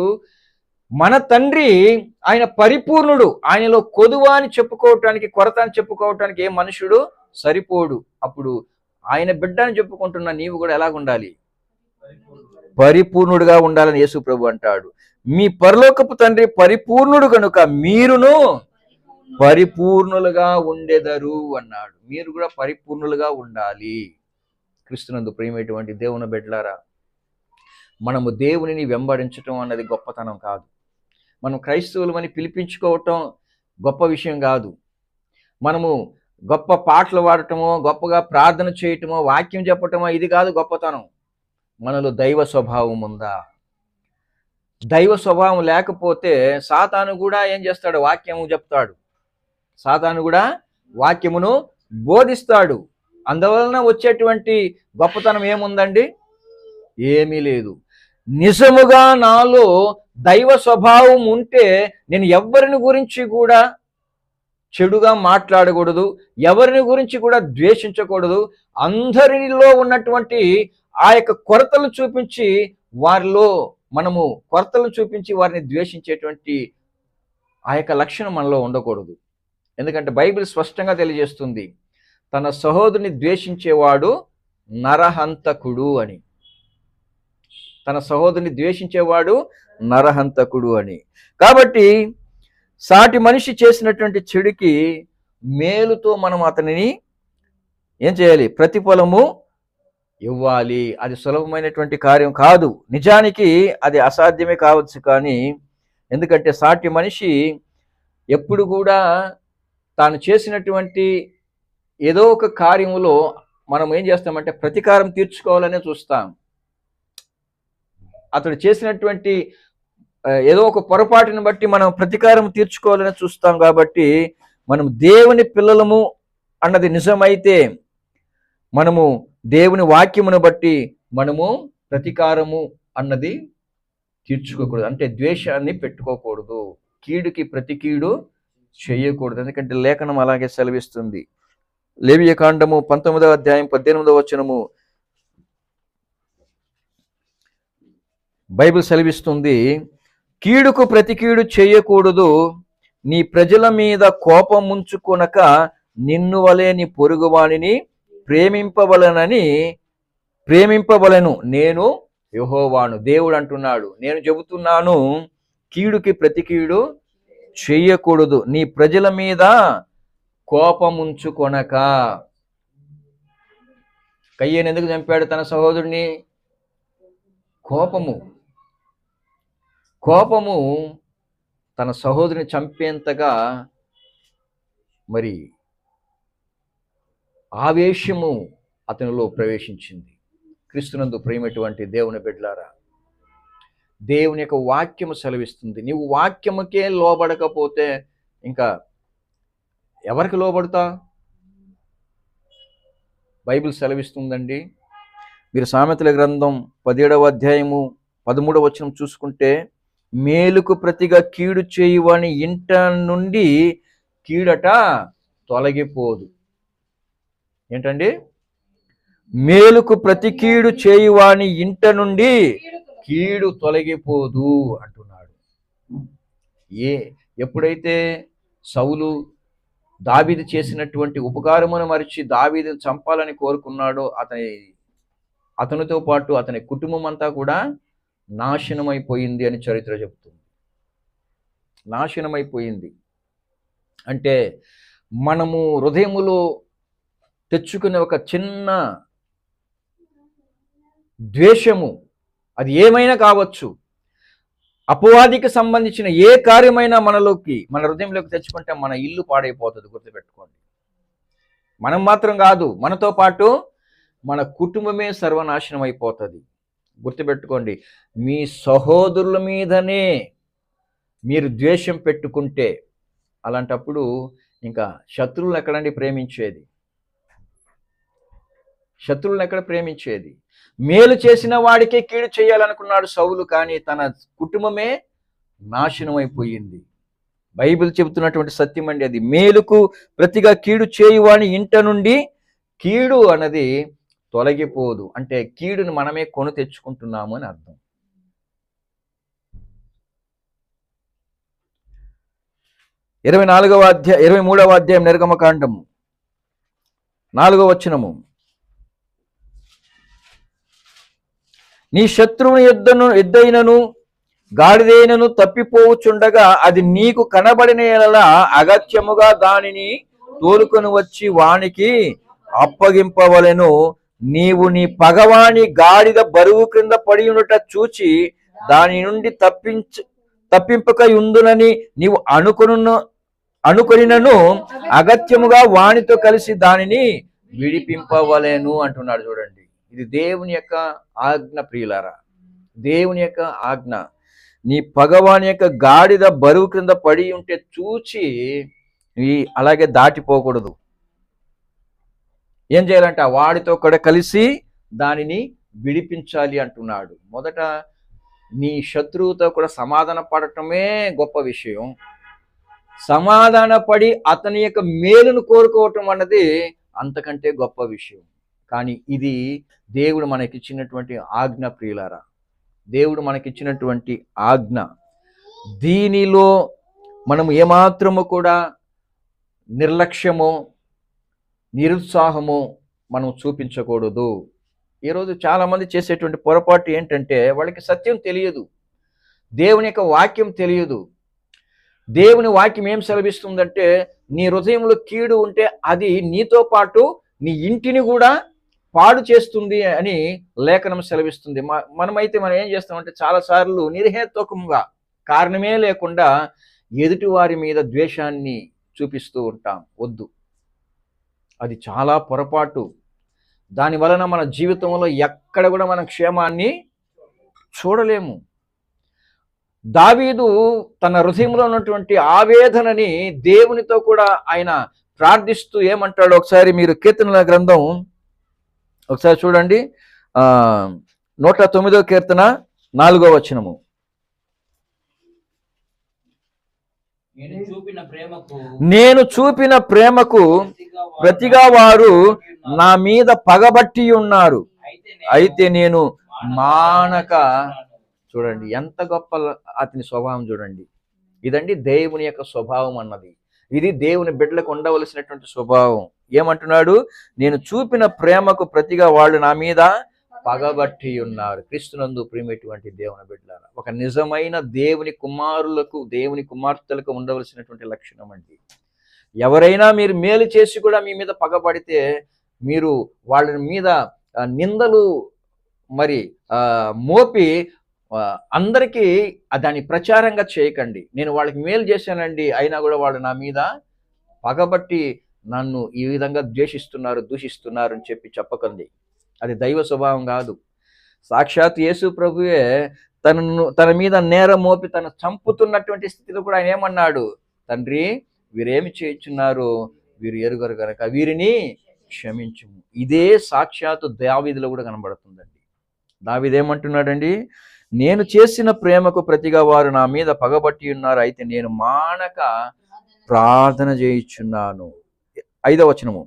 మన తండ్రి ఆయన పరిపూర్ణుడు, ఆయనలో కొదువ అని చెప్పుకోవటానికి, కొరత అని చెప్పుకోవటానికి ఏ మనుషుడు సరిపోడు. అప్పుడు ఆయన బిడ్డ అని చెప్పుకుంటున్న నీవు కూడా ఎలాగుండాలి? పరిపూర్ణుడుగా ఉండాలని యేసు ప్రభు అంటాడు. మీ పరలోకపు తండ్రి పరిపూర్ణుడు కనుక మీరును పరిపూర్ణులుగా ఉండెదరు అన్నాడు. మీరు కూడా పరిపూర్ణులుగా ఉండాలి. క్రీస్తునందు ప్రియమైనటువంటి దేవుని బిడ్డలారా, మనము దేవునిని వెంబడించటం అన్నది గొప్పతనం కాదు. మనం క్రైస్తవులమని పిలిపించుకోవటం గొప్ప విషయం కాదు. మనము గొప్ప పాటలు పాడటమో, గొప్పగా ప్రార్థన చేయటమో, వాక్యం చెప్పటమో ఇది కాదు గొప్పతనం. మనలో దైవ స్వభావం ఉందా? దైవ స్వభావం లేకపోతే సాతాను కూడా ఏం చేస్తాడు? వాక్యము చెప్తాడు. సాతాను కూడా వాక్యమును బోధిస్తాడు. అందువలన వచ్చేటువంటి గొప్పతనం ఏముందండి? ఏమీ లేదు. నిజముగా నాలో దైవ స్వభావం ఉంటే నేను ఎవరిని గురించి కూడా చెడుగా మాట్లాడకూడదు, ఎవరిని గురించి కూడా ద్వేషించకూడదు. అందరిలో ఉన్నటువంటి ఆ యొక్క కొరతలు చూపించి మనము కొరతలు చూపించి వారిని ద్వేషించేటువంటి ఆ యొక్క లక్షణం మనలో ఉండకూడదు. ఎందుకంటే బైబిల్ స్పష్టంగా తెలియజేస్తుంది, తన సహోదరుని ద్వేషించేవాడు నరహంతకుడు అని. తన సహోదరుని ద్వేషించేవాడు నరహంతకుడు అని. కాబట్టి సాటి మనిషి చేసినటువంటి చెడుకి మేలుతో మనం అతనిని ఏం చేయాలి? ప్రతిఫలము ఇవ్వాలి. అది సులభమైనటువంటి కార్యం కాదు. నిజానికి అది అసాధ్యమే కావచ్చు. కానీ ఎందుకంటే సాటి మనిషి ఎప్పుడు కూడా తాను చేసినటువంటి ఏదో ఒక కార్యములో మనం ఏం చేస్తామంటే ప్రతీకారం తీర్చుకోవాలనే చూస్తాం. అతడు చేసినటువంటి ఏదో ఒక పొరపాటును బట్టి మనం ప్రతీకారం తీర్చుకోవాలని చూస్తాం. కాబట్టి మనం దేవుని పిల్లలము అన్నది నిజమైతే మనము దేవుని వాక్యమును బట్టి మనము ప్రతీకారము అన్నది తీర్చుకోకూడదు. అంటే ద్వేషాన్ని పెట్టుకోకూడదు, కీడుకి ప్రతి కీడు చేయకూడదు. ఎందుకంటే లేఖనం అలాగే సెలవిస్తుంది. లేవియ కాండము 19వ అధ్యాయం 18వ వచనము బైబిల్ సెలవిస్తుంది, కీడుకు ప్రతి కీడు చేయకూడదు, నీ ప్రజల మీద కోపం ఉంచుకొనక నిన్ను వలె నీ పొరుగువానిని ప్రేమింపవలెను, నేను యెహోవాను. దేవుడు అంటున్నాడు, నేను చెబుతున్నాను, కీడుకి ప్రతి కీడు చెయ్యకూడదు, నీ ప్రజల మీద కోపం ఉంచుకొనక. కయ్యేను ఎందుకు చంపాడు తన సహోదరుని? కోపము తన సహోదరుని చంపేంతగా మరి ఆవేశము అతనిలో ప్రవేశించింది. క్రీస్తునందు ప్రేమటువంటి దేవుని బిడ్డలారా, దేవుని యొక్క వాక్యము సెలవిస్తుంది, నీవు వాక్యముకే లోబడకపోతే ఇంకా ఎవరికి లోబడతా? బైబిల్ సెలవిస్తుందండి. మీరు సామెతల గ్రంథం 17వ అధ్యాయము 13వ వచనం చూసుకుంటే, మేలుకు ప్రతిగా కీడు చేయువాని ఇంట నుండి కీడట తొలగిపోదు. ఏంటండి? మేలుకు ప్రతి కీడు చేయువాని ఇంట నుండి కీడు తొలగిపోదు అంటున్నాడు. ఎప్పుడైతే సౌలు దావీదు చేసినటువంటి ఉపకారమును మరిచి దావీదును చంపాలని కోరుకున్నాడో అతనితో పాటు అతని కుటుంబం అంతా కూడా నాశనమైపోయింది అని చరిత్ర చెబుతుంది. నాశనమైపోయింది అంటే మనము హృదయములో తెచ్చుకునే ఒక చిన్న ద్వేషము, అది ఏమైనా కావచ్చు, అపవాదికి సంబంధించిన ఏ కార్యమైనా మన హృదయంలోకి తెచ్చుకుంటే మన ఇల్లు పాడైపోతుంది. గుర్తుపెట్టుకోండి. మనం మాత్రం కాదు, మనతో పాటు మన కుటుంబమే సర్వనాశనం అయిపోతుంది. గుర్తుపెట్టుకోండి. మీ సహోదరుల మీదనే మీరు ద్వేషం పెట్టుకుంటే అలాంటప్పుడు ఇంకా శత్రువులను ఎక్కడండి ప్రేమించేది? శత్రువులను ఎక్కడ ప్రేమించేది? మేలు చేసిన వాడికే కీడు చేయాలనుకున్నాడు సౌలు, కానీ తన కుటుంబమే నాశనం అయిపోయింది. బైబిల్ చెబుతున్నటువంటి సత్యం అండి అది. మేలుకు ప్రతిగా కీడు చేయువాని ఇంట నుండి కీడు అన్నది తొలగిపోదు. అంటే కీడును మనమే కొని తెచ్చుకుంటున్నాము అని అర్థం. 23వ అధ్యాయం నిర్గమకాండము 4వ వచనము. నీ శత్రువుని ఎద్దైనను గాడిదైనను తప్పిపోవచ్చుండగా అది నీకు కనబడిన యెడల అగత్యముగా దానిని తోలుకొని వచ్చి వానికి అప్పగింపవలెను. నీవు నీ పగవాని గాడిద బరువు క్రింద పడి ఉండుట చూచి దాని నుండి తప్పింపక ఉందునని నీవు అనుకొనినను అగత్యముగా వానితో కలిసి దానిని విడిపింపవలెను అంటున్నాడు. చూడండి, ఇది దేవుని యొక్క ఆజ్ఞ ప్రియులారా, దేవుని యొక్క ఆజ్ఞ. నీ పగవాని యొక్క గాడిద బరువు క్రింద పడి ఉంటే చూచి అలాగే దాటిపోకూడదు. ఏం చేయాలంటే వాడితో కూడా కలిసి దానిని విడిపించాలి అంటున్నాడు. మొదట నీ శత్రువుతో కూడా సమాధాన పడటమే గొప్ప విషయం. సమాధాన పడి అతని యొక్క మేలును కోరుకోవటం అన్నది అంతకంటే గొప్ప విషయం. కానీ ఇది దేవుడు మనకిచ్చినటువంటి ఆజ్ఞ ప్రియులారా, దేవుడు మనకిచ్చినటువంటి ఆజ్ఞ. దీనిలో మనం ఏమాత్రము కూడా నిర్లక్ష్యమో నిరుత్సాహమో మనం చూపించకూడదు. ఈరోజు చాలామంది చేసేటువంటి పొరపాటు ఏంటంటే వాళ్ళకి సత్యం తెలియదు, దేవుని యొక్క వాక్యం తెలియదు. దేవుని వాక్యం ఏం సెలవిస్తుందంటే నీ హృదయంలో కీడు ఉంటే అది నీతో పాటు నీ ఇంటిని కూడా పాడు చేస్తుంది అని లేఖనం సెలవిస్తుంది. మనం ఏం చేస్తామంటే చాలాసార్లు నిర్హేతుకంగా కారణమే లేకుండా ఎదుటి వారి మీద ద్వేషాన్ని చూపిస్తూ ఉంటాం. వద్దు, అది చాలా పొరపాటు. దాని వలన మన జీవితంలో ఎక్కడ కూడా మనం క్షేమాన్ని చూడలేము. దావీదు తన హృదయంలో ఉన్నటువంటి ఆవేదనని దేవునితో కూడా ఆయన ప్రార్థిస్తూ ఏమంటాడు ఒకసారి మీరు కీర్తనల గ్రంథం ఒకసారి చూడండి. 109వ కీర్తన 4వ వచనము. నేను చూపిన ప్రేమకు ప్రతిగా వారు నా మీద పగబట్టి ఉన్నారు, అయితే నేను మానక. చూడండి ఎంత గొప్ప అతని స్వభావం చూడండి. ఇదండి దేవుని యొక్క స్వభావం అన్నది. ఇది దేవుని బిడ్డలకు ఉండవలసినటువంటి స్వభావం. ఏమంటున్నాడు? నేను చూపిన ప్రేమకు ప్రతిగా వాళ్ళు నా మీద పగబట్టి ఉన్నారు. క్రీస్తునందు ప్రేమటువంటి దేవుని బిడ్డలారా, ఒక నిజమైన దేవుని కుమారులకు దేవుని కుమార్తెలకు ఉండవలసినటువంటి లక్షణం అండి. ఎవరైనా మీరు మేలు చేసి కూడా మీ మీద పగబడితే మీరు వాళ్ళ మీద నిందలు మరి మోపి అందరికీ దాన్ని ప్రచారంగా చేయకండి. నేను వాళ్ళకి మేలు చేశానండి, అయినా కూడా వాళ్ళు నా మీద పగబట్టి నన్ను ఈ విధంగా ద్వేషిస్తున్నారు, దూషిస్తున్నారు అని చెప్పకండి. అది దైవ స్వభావం కాదు. సాక్షాత్ యేసు ప్రభువే తన మీద నేరం మోపి తను చంపుతున్నటువంటి స్థితిలో కూడా ఆయన ఏమన్నాడు? తండ్రి, వీరేమి చేయుచున్నారు, వీరు ఎరుగరు గనక వీరిని క్షమించుము. ఇదే సాక్షాత్తు దావీదులో కూడా కనబడుతుందండి. దావీదు ఏమంటున్నాడండి? నేను చేసిన ప్రేమకు ప్రతిగా వారు నా మీద పగబట్టి ఉన్నారు, అయితే నేను మానక ప్రార్థన చేయుచున్నాను. 5వ వచనము.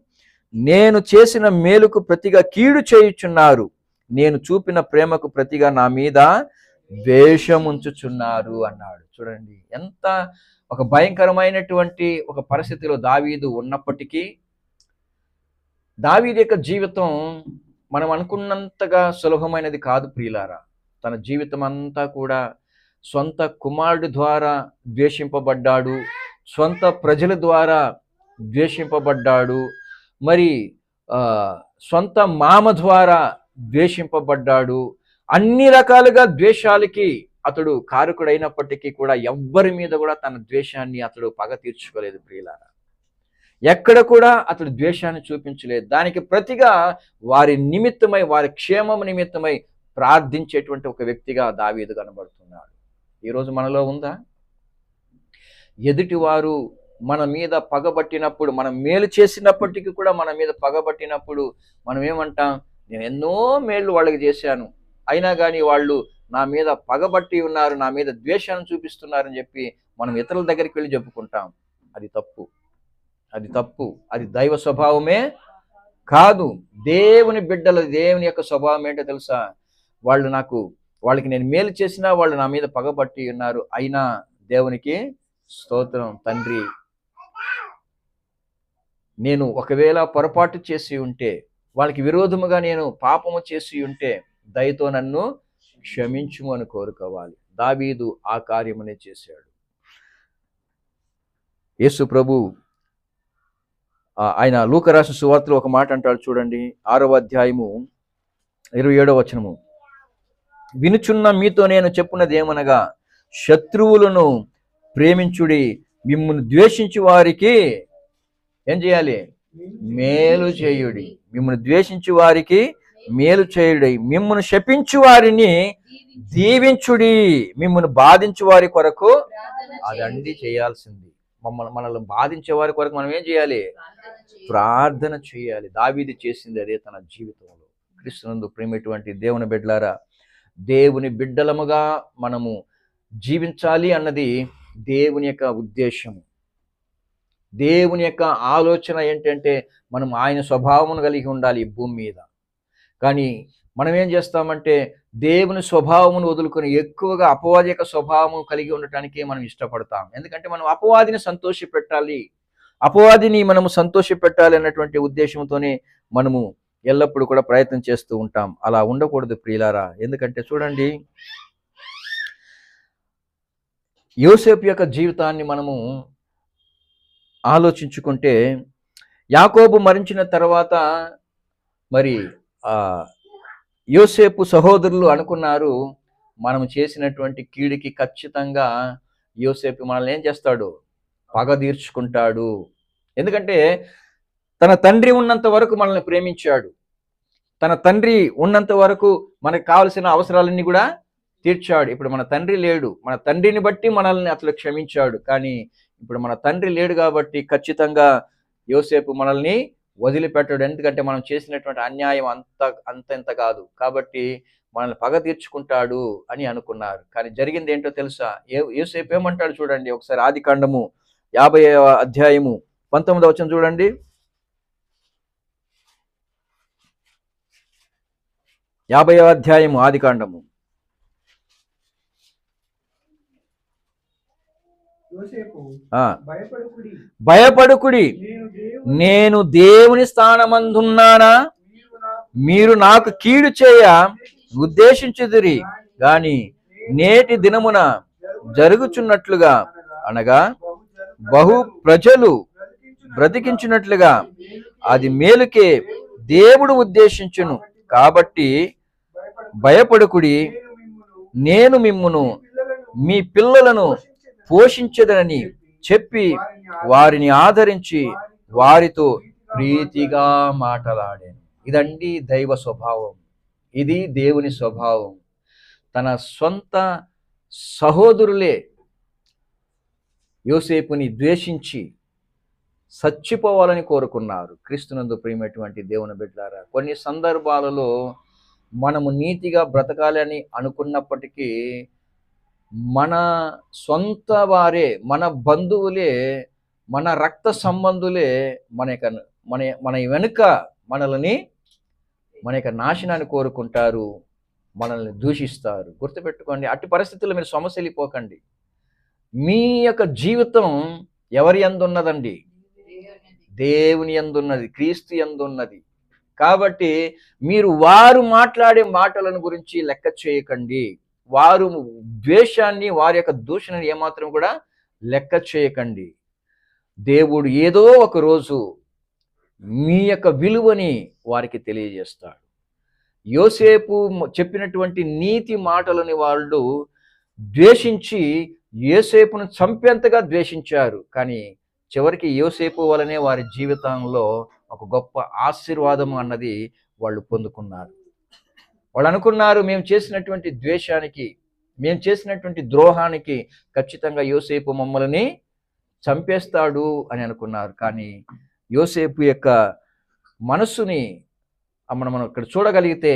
నేను చేసిన మేలుకు ప్రతిగా కీడు చేయుచున్నారు, నేను చూపిన ప్రేమకు ప్రతిగా నా మీద ద్వేషముంచుచున్నారు అన్నాడు. చూడండి, ఎంత ఒక భయంకరమైనటువంటి ఒక పరిస్థితిలో దావీదు ఉన్నప్పటికీ, దావీదు యొక్క జీవితం మనం అనుకున్నంతగా సులభమైనది కాదు ప్రియులారా. తన జీవితం అంతా కూడా సొంత కుమారుడి ద్వారా ద్వేషింపబడ్డాడు, సొంత ప్రజల ద్వారా ద్వేషింపబడ్డాడు, మరి సొంత మామ ద్వారా ద్వేషింపబడ్డాడు. అన్ని రకాలుగా ద్వేషాలకి అతడు కారకుడైనప్పటికీ కూడా ఎవ్వరి మీద కూడా తన ద్వేషాన్ని అతడు పగ తీర్చుకోలేదు ప్రియులారా. ఎక్కడ కూడా అతడు ద్వేషాన్ని చూపించలేదు. దానికి ప్రతిగా వారి నిమిత్తమై, వారి క్షేమం నిమిత్తమై ప్రార్థించేటువంటి ఒక వ్యక్తిగా దావీదు కనబడుతున్నాడు. ఈరోజు మనలో ఉందా? ఎదుటివారు మన మీద పగబట్టినప్పుడు, మనం మేలు చేసినప్పటికీ కూడా మన మీద పగబట్టినప్పుడు మనం ఏమంటాం? నేను ఎన్నో మేళ్ళు వాళ్ళకి చేశాను, అయినా కానీ వాళ్ళు నా మీద పగబట్టి ఉన్నారు, నా మీద ద్వేషాన్ని చూపిస్తున్నారని చెప్పి మనం ఇతరుల దగ్గరికి వెళ్ళి చెప్పుకుంటాం. అది తప్పు, అది తప్పు. అది దైవ స్వభావమే కాదు. దేవుని బిడ్డల, దేవుని యొక్క స్వభావం ఏంటో తెలుసా? వాళ్ళకి నేను మేలు చేసినా వాళ్ళు నా మీద పగబట్టి ఉన్నారు, అయినా దేవునికి స్తోత్రం తండ్రి, నేను ఒకవేళ పొరపాటు చేసి ఉంటే, వాళ్ళకి విరోధముగా నేను పాపము చేసి ఉంటే దయతో నన్ను క్షమించుము అని కోరుకోవాలి. దావీదు ఆ కార్యమునే చేశాడు. యేసు ప్రభు ఆయన లూకా రాసిన సువార్తలో ఒక మాట అంటాడు చూడండి, 6వ అధ్యాయము 27వ వచనము. వినుచున్న మీతో నేను చెప్పున్నది ఏమనగా, శత్రువులను ప్రేమించుడి, మిమ్మును ద్వేషించు వారికి ఏం చేయాలి? మేలు చేయుడి. మిమ్మును ద్వేషించు వారికి మేలు చేయుడి, మిమ్మును శపించు వారిని దీవించుడి, మిమ్మును బాధించు వారి కొరకు అదండి చేయాల్సింది. మనల్ని బాధించే వారి కొరకు మనం ఏం చేయాలి? ప్రార్థన చేయాలి. దావీదు చేసింది అదే తన జీవితంలో. క్రీస్తునందు ప్రేమటువంటి దేవుని బిడ్డలారా, దేవుని బిడ్డలముగా మనము జీవించాలి అన్నది దేవుని యొక్క ఉద్దేశము. దేవుని యొక్క ఆలోచన ఏంటంటే మనం ఆయన స్వభావమును కలిగి ఉండాలి ఈ భూమి మీద. కానీ మనం ఏం చేస్తామంటే దేవుని స్వభావమును వదులుకొని ఎక్కువగా అపవాది యొక్క స్వభావము కలిగి ఉండటానికి మనం ఇష్టపడతాం. ఎందుకంటే మనం అపవాదిని సంతోషపెట్టాలి, అపవాదిని మనము సంతోషపెట్టాలి అన్నటువంటి ఉద్దేశంతోనే మనము ఎల్లప్పుడూ కూడా ప్రయత్నం చేస్తూ ఉంటాం. అలా ఉండకూడదు ప్రియులారా. ఎందుకంటే చూడండి, యోసేపు యొక్క జీవితాన్ని మనము ఆలోచించుకుంటే, యాకోబు మరణించిన తర్వాత మరి యోసేపు సహోదరులు అనుకున్నారు, మనం చేసినటువంటి కీడుకి ఖచ్చితంగా యోసేపు మనల్ని ఏం చేస్తాడు? పగ తీర్చుకుంటాడు. ఎందుకంటే తన తండ్రి ఉన్నంత వరకు మనల్ని ప్రేమించాడు, తన తండ్రి ఉన్నంత వరకు మనకు కావలసిన అవసరాలన్నీ కూడా తీర్చాడు. ఇప్పుడు మన తండ్రి లేడు, మన తండ్రిని బట్టి మనల్ని అతను క్షమించాడు. కానీ ఇప్పుడు మన తండ్రి లేడు కాబట్టి ఖచ్చితంగా యోసేపు మనల్ని వదిలిపెట్టాడు. ఎందుకంటే మనం చేసినటువంటి అన్యాయం అంత కాదు కాబట్టి మనల్ని పగ తీర్చుకుంటాడు అని అనుకున్నారు. కానీ జరిగింది ఏంటో తెలుసా? యోసేపు ఏమంటాడు చూడండి ఒకసారి. ఆదికాండము 50వ అధ్యాయము 19వ వచనం చూడండి. 50వ అధ్యాయము ఆదికాండము. భయపడుకుడి, నేను దేవుని స్థానమందున్నానా? మీరు నాకు కీడు చేయ ఉద్దేశించుదురి గాని నేటి దినమున జరుగుచున్నట్లుగా, అనగా బహు ప్రజలు బ్రతికించినట్లుగా అది మేలుకే దేవుడు ఉద్దేశించును. కాబట్టి భయపడుకుడి, నేను మిమ్మును మీ పిల్లలను పోషించదనని చెప్పి వారిని ఆదరించి వారితో ప్రీతిగా మాట్లాడాను. ఇదండి దైవ స్వభావం, ఇది దేవుని స్వభావం. తన సొంత సహోదరులే యోసేపుని ద్వేషించి చచ్చిపోవాలని కోరుకున్నారు. క్రీస్తునందు ప్రియమైనటువంటి దేవుని బిడ్డలారా, కొన్ని సందర్భాలలో మనము నీతిగా బ్రతకాలని అనుకున్నప్పటికీ మన సొంత వారే, మన బంధువులే, మన రక్త సంబంధులే మన వెనుక మన యొక్క నాశనాన్ని కోరుకుంటారు. మనల్ని దూషిస్తారు. గుర్తుపెట్టుకోండి, అట్టి పరిస్థితుల్లో మీరు సొమ్మసిల్లిపోకండి. మీ యొక్క జీవితం ఎవరి యందు ఉన్నదండి? దేవుని యందు ఉన్నది, క్రీస్తు యందు ఉన్నది. కాబట్టి మీరు వారు మాట్లాడే మాటలను గురించి లెక్క చేయకండి. వారు ద్వేషాన్ని, వారి యొక్క దూషణని ఏమాత్రం కూడా లెక్క చేయకండి. దేవుడు ఏదో ఒక రోజు మీ యొక్క విలువని వారికి తెలియజేస్తాడు. యోసేపు చెప్పినటువంటి నీతి మాటలని వాళ్ళు ద్వేషించి యోసేపును చంపేంతగా ద్వేషించారు. కానీ చివరికి యోసేపు వలనే వారి జీవితంలో ఒక గొప్ప ఆశీర్వాదం అన్నది వాళ్ళు పొందుకున్నారు. వాళ్ళు అనుకున్నారు, మేము చేసినటువంటి ద్వేషానికి, మేము చేసినటువంటి ద్రోహానికి ఖచ్చితంగా యోసేపు మమ్మల్ని చంపేస్తాడు అని అనుకున్నారు. కానీ యోసేపు యొక్క మనస్సుని మనం ఇక్కడ చూడగలిగితే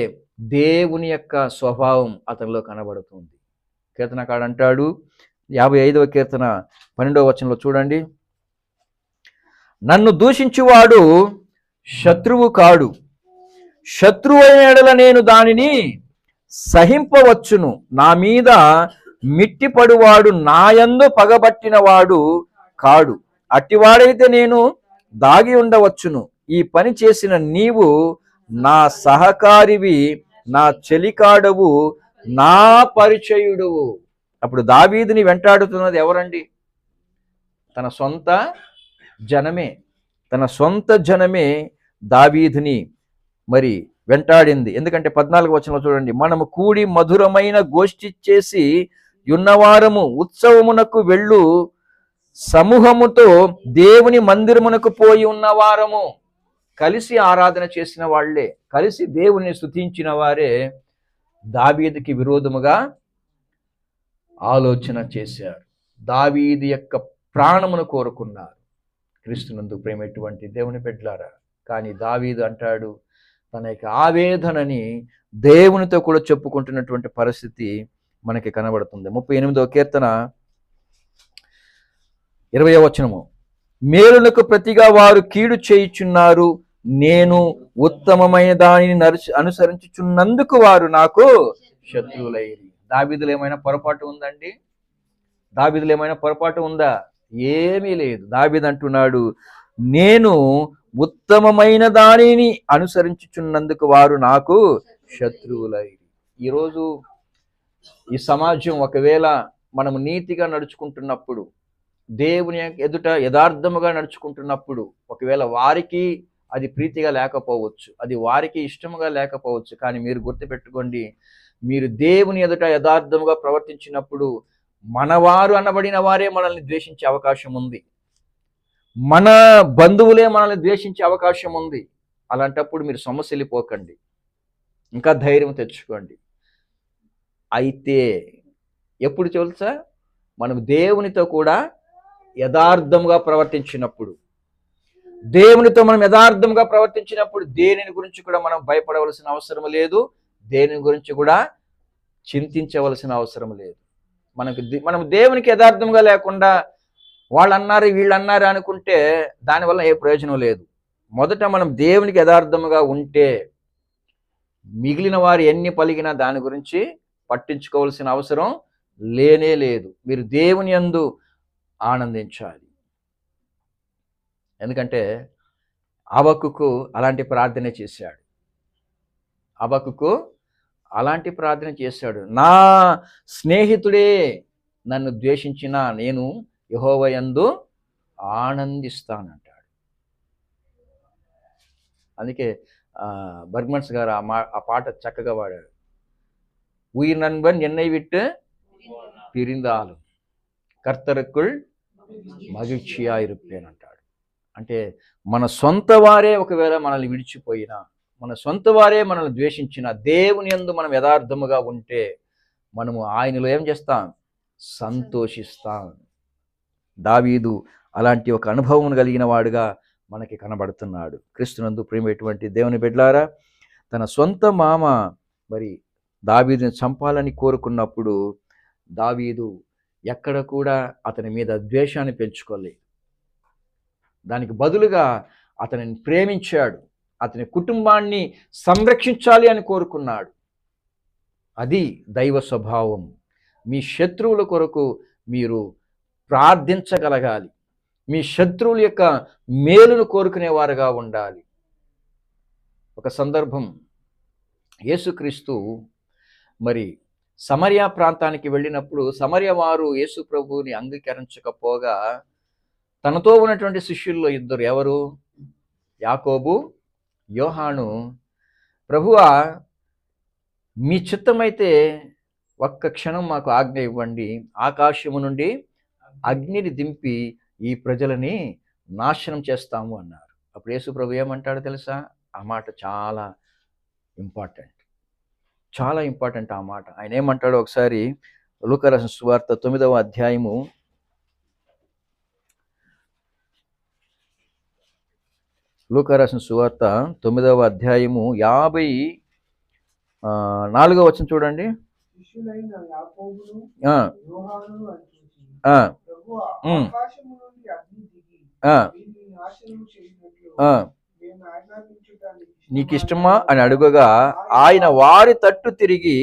దేవుని యొక్క స్వభావం అతనిలో కనబడుతుంది. కీర్తనకాడు అంటాడు, 55వ కీర్తన 12వ వచనంలో చూడండి, నన్ను దూషించువాడు శత్రువు కాడు, శత్రువు అయిన యెడల నేను దానిని సహింపవచ్చును, నా మీద మిట్టిపడువాడు నాయందు పగబట్టినవాడు కాడు, అట్టివాడైతే నేను దాగి ఉండవచ్చును. ఈ పని చేసిన నీవు నా సహకారివి, నా చెలికాడవు, నా పరిచయుడువు. అప్పుడు దావీదుని వెంటాడుతున్నది ఎవరండి? తన సొంత జనమే. తన సొంత జనమే దావీదుని మరి వెంటాడింది. ఎందుకంటే 14వ వచనంలో చూడండి, మనము కూడి మధురమైన గోష్ఠి చేసి యున్నవారము, ఉత్సవమునకు వెళ్ళు సమూహముతో దేవుని మందిరమునకు పోయి ఉన్నవారము. కలిసి ఆరాధన చేసిన వాళ్లే, కలిసి దేవుని స్తుతించిన వారే దావీదుకి విరోధముగా ఆలోచన చేశారు. దావీదు యొక్క ప్రాణమును కోరుకున్నారు. క్రీస్తునందు ప్రేమటువంటి దేవుని బిడ్డలారా, కానీ దావీదు అంటాడు, తన యొక్క ఆవేదనని దేవునితో కూడా చెప్పుకుంటున్నటువంటి పరిస్థితి మనకి కనబడుతుంది. 38వ కీర్తన 20వ వచనము, మేలులకు ప్రతిగా వారు కీడు చేయుచున్నారు, నేను ఉత్తమమైన దానిని అనుసరించుచున్నందుకు వారు నాకు శత్రువులైరి. దావీదులో ఏమైనా పొరపాటు ఉందండి? దావీదులో ఏమైనా పొరపాటు ఉందా? ఏమీ లేదు. దావీదు అంటున్నాడు, నేను ఉత్తమమైన దానిని అనుసరించుచున్నందుకు వారు నాకు శత్రువులైరి. ఈరోజు ఈ సమాజం ఒకవేళ మనము నీతిగా నడుచుకుంటున్నప్పుడు, దేవుని ఎదుట యథార్థముగా నడుచుకుంటున్నప్పుడు, ఒకవేళ వారికి అది ప్రీతిగా లేకపోవచ్చు, అది వారికి ఇష్టముగా లేకపోవచ్చు, కానీ మీరు గుర్తుపెట్టుకోండి, మీరు దేవుని ఎదుట యథార్థముగా ప్రవర్తించినప్పుడు మనవారు అనబడిన వారే మనల్ని ద్వేషించే అవకాశం ఉంది, మన బంధువులే మనల్ని ద్వేషించే అవకాశం ఉంది. అలాంటప్పుడు మీరు సొమ్మసిల్లిపోకండి, ఇంకా ధైర్యం తెచ్చుకోండి. అయితే ఎప్పుడు తెలుసా? మనం దేవునితో కూడా యథార్థంగా ప్రవర్తించినప్పుడు, దేవునితో మనం యథార్థంగా ప్రవర్తించినప్పుడు దేనిని గురించి కూడా మనం భయపడవలసిన అవసరం లేదు, దేని గురించి కూడా చింతించవలసిన అవసరం లేదు. మనం దేవునికి యథార్థంగా లేకుండా వాళ్ళు అన్నారు వీళ్ళు అన్నారు అనుకుంటే దానివల్ల ఏ ప్రయోజనం లేదు. మొదట మనం దేవునికి యథార్థముగా ఉంటే మిగిలిన వారు ఎన్ని పలిగినా దాని గురించి పట్టించుకోవాల్సిన అవసరం లేనే లేదు. మీరు దేవుని యందు ఆనందించాలి. ఎందుకంటే హబక్కూకు అలాంటి ప్రార్థన చేశాడు. హబక్కూకు అలాంటి ప్రార్థన చేశాడు, నా స్నేహితుడే నన్ను ద్వేషించినా నేను యెహోవా యందు ఆనందిస్తానంటాడు. అందుకే బర్గ్మన్స్ గారు ఆ పాట చక్కగా వాడాడు. ఉయిర్ నన్బన్ ఎన్నై విట్టు పిరిందాలు కర్తరుకుల్ మగిழ்ச்சியாயிருப்பேன் అంటాడు. అంటే మన సొంత వారే ఒకవేళ మనల్ని విడిచిపోయినా, మన సొంత వారే మనల్ని ద్వేషించినా, దేవుని యందు మనం యథార్థముగా ఉంటే మనము ఆయనలో ఏం చేస్తాం? సంతోషిస్తాం. దావీదు అలాంటి ఒక అనుభవం కలిగిన వాడుగా మనకి కనబడుతున్నాడు. క్రీస్తునందు ప్రియమైనటువంటి దేవుని బిడ్డలారా, తన సొంత మామ మరి దావీదుని చంపాలని కోరుకున్నప్పుడు దావీదు ఎక్కడ కూడా అతని మీద ద్వేషాన్ని పెంచుకోలేదు. దానికి బదులుగా అతనిని ప్రేమించాడు, అతని కుటుంబాన్ని సంరక్షించాలి అని కోరుకున్నాడు. అది దైవ స్వభావం. మీ శత్రువుల కొరకు మీరు ప్రార్థించగలగాలి. మీ శత్రువుల యొక్క మేలును కోరుకునేవారుగా ఉండాలి. ఒక సందర్భం, యేసుక్రీస్తు మరి సమరయ ప్రాంతానికి వెళ్ళినప్పుడు సమరయ వారు యేసు ప్రభువుని అంగీకరించకపోగా తనతో ఉన్నటువంటి శిష్యుల్లో ఇద్దరు, ఎవరు? యాకోబు, యోహాను, ప్రభువా మీ చిత్తమైతే ఒక్క క్షణం మాకు ఆజ్ఞ ఇవ్వండి, ఆకాశము నుండి అగ్నిని దింపి ఈ ప్రజలని నాశనం చేస్తాము అన్నారు. అప్పుడు యేసు ప్రభు ఏమంటాడో తెలుసా? ఆ మాట చాలా ఇంపార్టెంట్, చాలా ఇంపార్టెంట్ ఆ మాట. ఆయన ఏమంటాడో ఒకసారి లూకా రాసిన సువార్త 9వ అధ్యాయము 54వ వచనం చూడండి. శిష్యులైన యాకోబును ఆ, యోహానును అది చూసి, ఆ, ప్రభువా, ఉమ్, ఆకాశము నుండి అగ్ని దిగి ఆ, వీరిని నాశనం చేసినట్లు ఆ, మేము ఆజ్ఞాపించటానికి నీకు ఇష్టమా అని అడుగగా ఆయన వారి తట్టు తిరిగి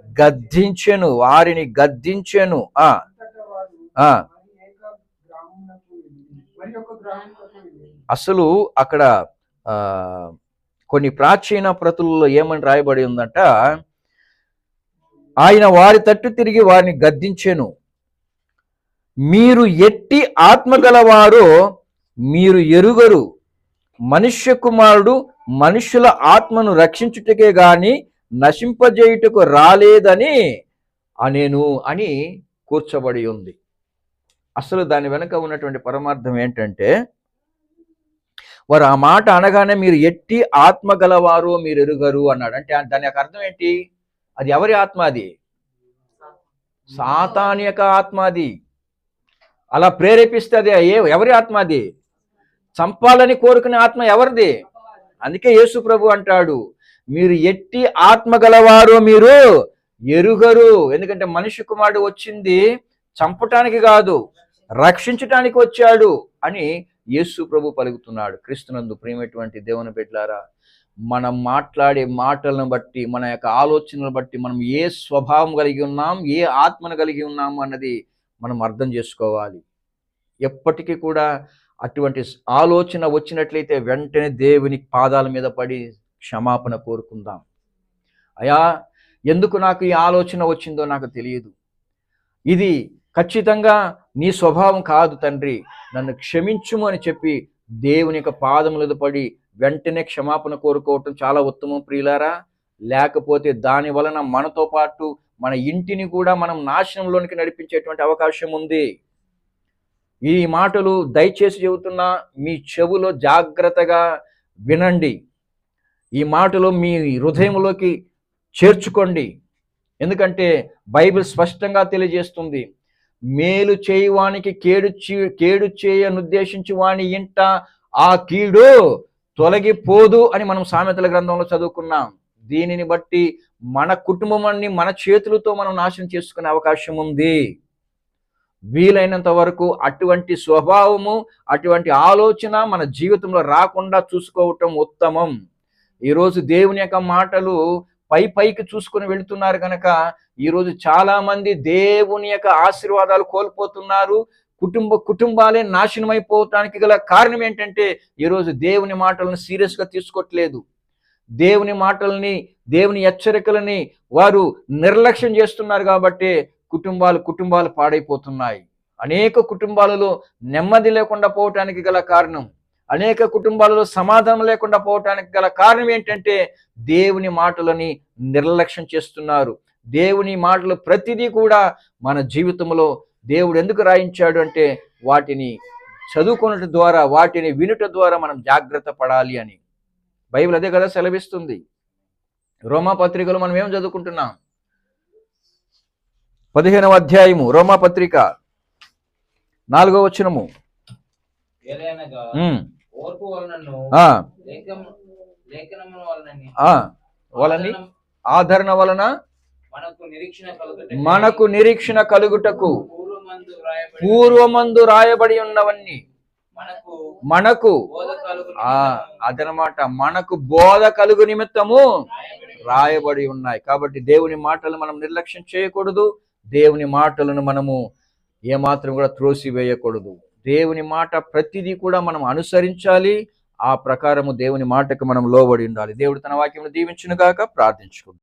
గద్దించెను, వారిని గద్దించెను. అంతటా వారు ఆ, మరి ఒక గ్రామమునకు వెళ్ళి అసలు అక్కడ కొన్ని ప్రాచీన ప్రతుల్లో ఏమని రాయబడి ఉందంట, ఆయన వారి తట్టు తిరిగి వారిని గద్దించెను, మీరు ఎట్టి ఆత్మ గలవారో మీరు ఎరుగరు, మనుష్య కుమారుడు మనుష్యుల ఆత్మను రక్షించుటకే గాని నశింపజేయుటకు రాలేదని అనేను అని కూర్చబడి ఉంది. అసలు దాని వెనుక ఉన్నటువంటి పరమార్థం ఏంటంటే, వారు ఆ మాట అనగానే మీరు ఎట్టి ఆత్మ గలవారో మీరు ఎరుగరు అన్నాడు. అంటే దాని యొక్క అర్థం ఏంటి? అది ఎవరి ఆత్మ? అది సాతాను యొక్క ఆత్మ. అది అలా ప్రేరేపిస్తే అది ఎవరి ఆత్మ? అది చంపాలని కోరుకునే ఆత్మ ఎవరిది? అందుకే యేసు ప్రభు అంటాడు, మీరు ఎట్టి ఆత్మ గలవారో మీరు ఎరుగరు. ఎందుకంటే మనిషి కుమారుడు వచ్చింది చంపటానికి కాదు, రక్షించటానికి వచ్చాడు అని యేసు ప్రభు పలుకుతున్నాడు. క్రీస్తునందు ప్రియమైనటువంటి దేవుని బిడ్డలారా, మనం మాట్లాడే మాటలను బట్టి, మన యొక్క ఆలోచనలను బట్టి మనం ఏ స్వభావం కలిగి ఉన్నాం, ఏ ఆత్మను కలిగి ఉన్నాము అన్నది మనం అర్థం చేసుకోవాలి. ఎప్పటికీ కూడా అటువంటి ఆలోచన వచ్చినట్లయితే వెంటనే దేవుని పాదాల మీద పడి క్షమాపణ కోరుకుందాం. అయ్యా, ఎందుకు నాకు ఈ ఆలోచన వచ్చిందో నాకు తెలియదు, ఇది ఖచ్చితంగా నీ స్వభావం కాదు తండ్రి, నన్ను క్షమించుము అని చెప్పి దేవుని యొక్క పాదముల పడి వెంటనే క్షమాపణ కోరుకోవటం చాలా ఉత్తమం ప్రియులారా. లేకపోతే దాని వలన మనతో పాటు మన ఇంటిని కూడా మనం నాశనంలోనికి నడిపించేటువంటి అవకాశం ఉంది. ఈ మాటలు దయచేసి చెబుతున్నా, మీ చెవులో జాగ్రత్తగా వినండి. ఈ మాటలు మీ హృదయంలోకి చేర్చుకోండి. ఎందుకంటే బైబిల్ స్పష్టంగా తెలియజేస్తుంది, మేలు చేయువానికి కేడు చేయనుద్దేశించి వాని ఇంట ఆ కీడు తొలగిపోదు అని మనం సామెతల గ్రంథంలో చదువుకున్నాం. దీనిని బట్టి మన కుటుంబాన్ని మన చేతులతో మనం నాశనం చేసుకునే అవకాశం ఉంది. వీలైనంత వరకు అటువంటి స్వభావము, అటువంటి ఆలోచన మన జీవితంలో రాకుండా చూసుకోవటం ఉత్తమం. ఈరోజు దేవుని యొక్క మాటలు పైకి చూసుకొని వెళుతున్నారు కనుక ఈరోజు చాలా మంది దేవుని యొక్క ఆశీర్వాదాలు కోల్పోతున్నారు. కుటుంబాలే నాశనం అయిపోవటానికి గల కారణం ఏంటంటే, ఈరోజు దేవుని మాటలను సీరియస్గా తీసుకోవట్లేదు. దేవుని మాటల్ని, దేవుని హెచ్చరికలని వారు నిర్లక్ష్యం చేస్తున్నారు కాబట్టి కుటుంబాలు పాడైపోతున్నాయి. అనేక కుటుంబాలలో నెమ్మది లేకుండా పోవటానికి గల కారణం, అనేక కుటుంబాలలో సమాధానం లేకుండా పోవటానికి గల కారణం ఏంటంటే, దేవుని మాటలని నిర్లక్ష్యం చేస్తున్నారు. దేవుని మాటలు ప్రతిదీ కూడా మన జీవితంలో దేవుడు ఎందుకు రాయించాడు అంటే, వాటిని చదువుకున్నట ద్వారా, వాటిని వినుట ద్వారా మనం జాగ్రత్త పడాలి అని బైబిల్ అదే కదా సెలవిస్తుంది. రోమా పత్రికలో మనం ఏం చదువుకుంటున్నాం? 15వ అధ్యాయము రోమా పత్రిక 4వ వచనము. ఓర్పు వలనను లేఖనముల వలన ఆదరణ వలన మనకు నిరీక్షణ కలుగుటకు పూర్వమందు రాయబడి ఉన్నవన్నీ మనకు బోధ కలుగు అదనమాట, మనకు బోధ కలుగు నిమిత్తము రాయబడి ఉన్నాయి. కాబట్టి దేవుని మాటలు మనం నిర్లక్ష్యం చేయకూడదు. దేవుని మాటలను మనము ఏమాత్రం కూడా త్రోసివేయకూడదు. దేవుని మాట ప్రతిదీ కూడా మనం అనుసరించాలి. ఆ ప్రకారము దేవుని మాటకు మనం లోబడి ఉండాలి. దేవుడు తన వాక్యమును దీవించును గాక. ప్రార్థించుకుందాం.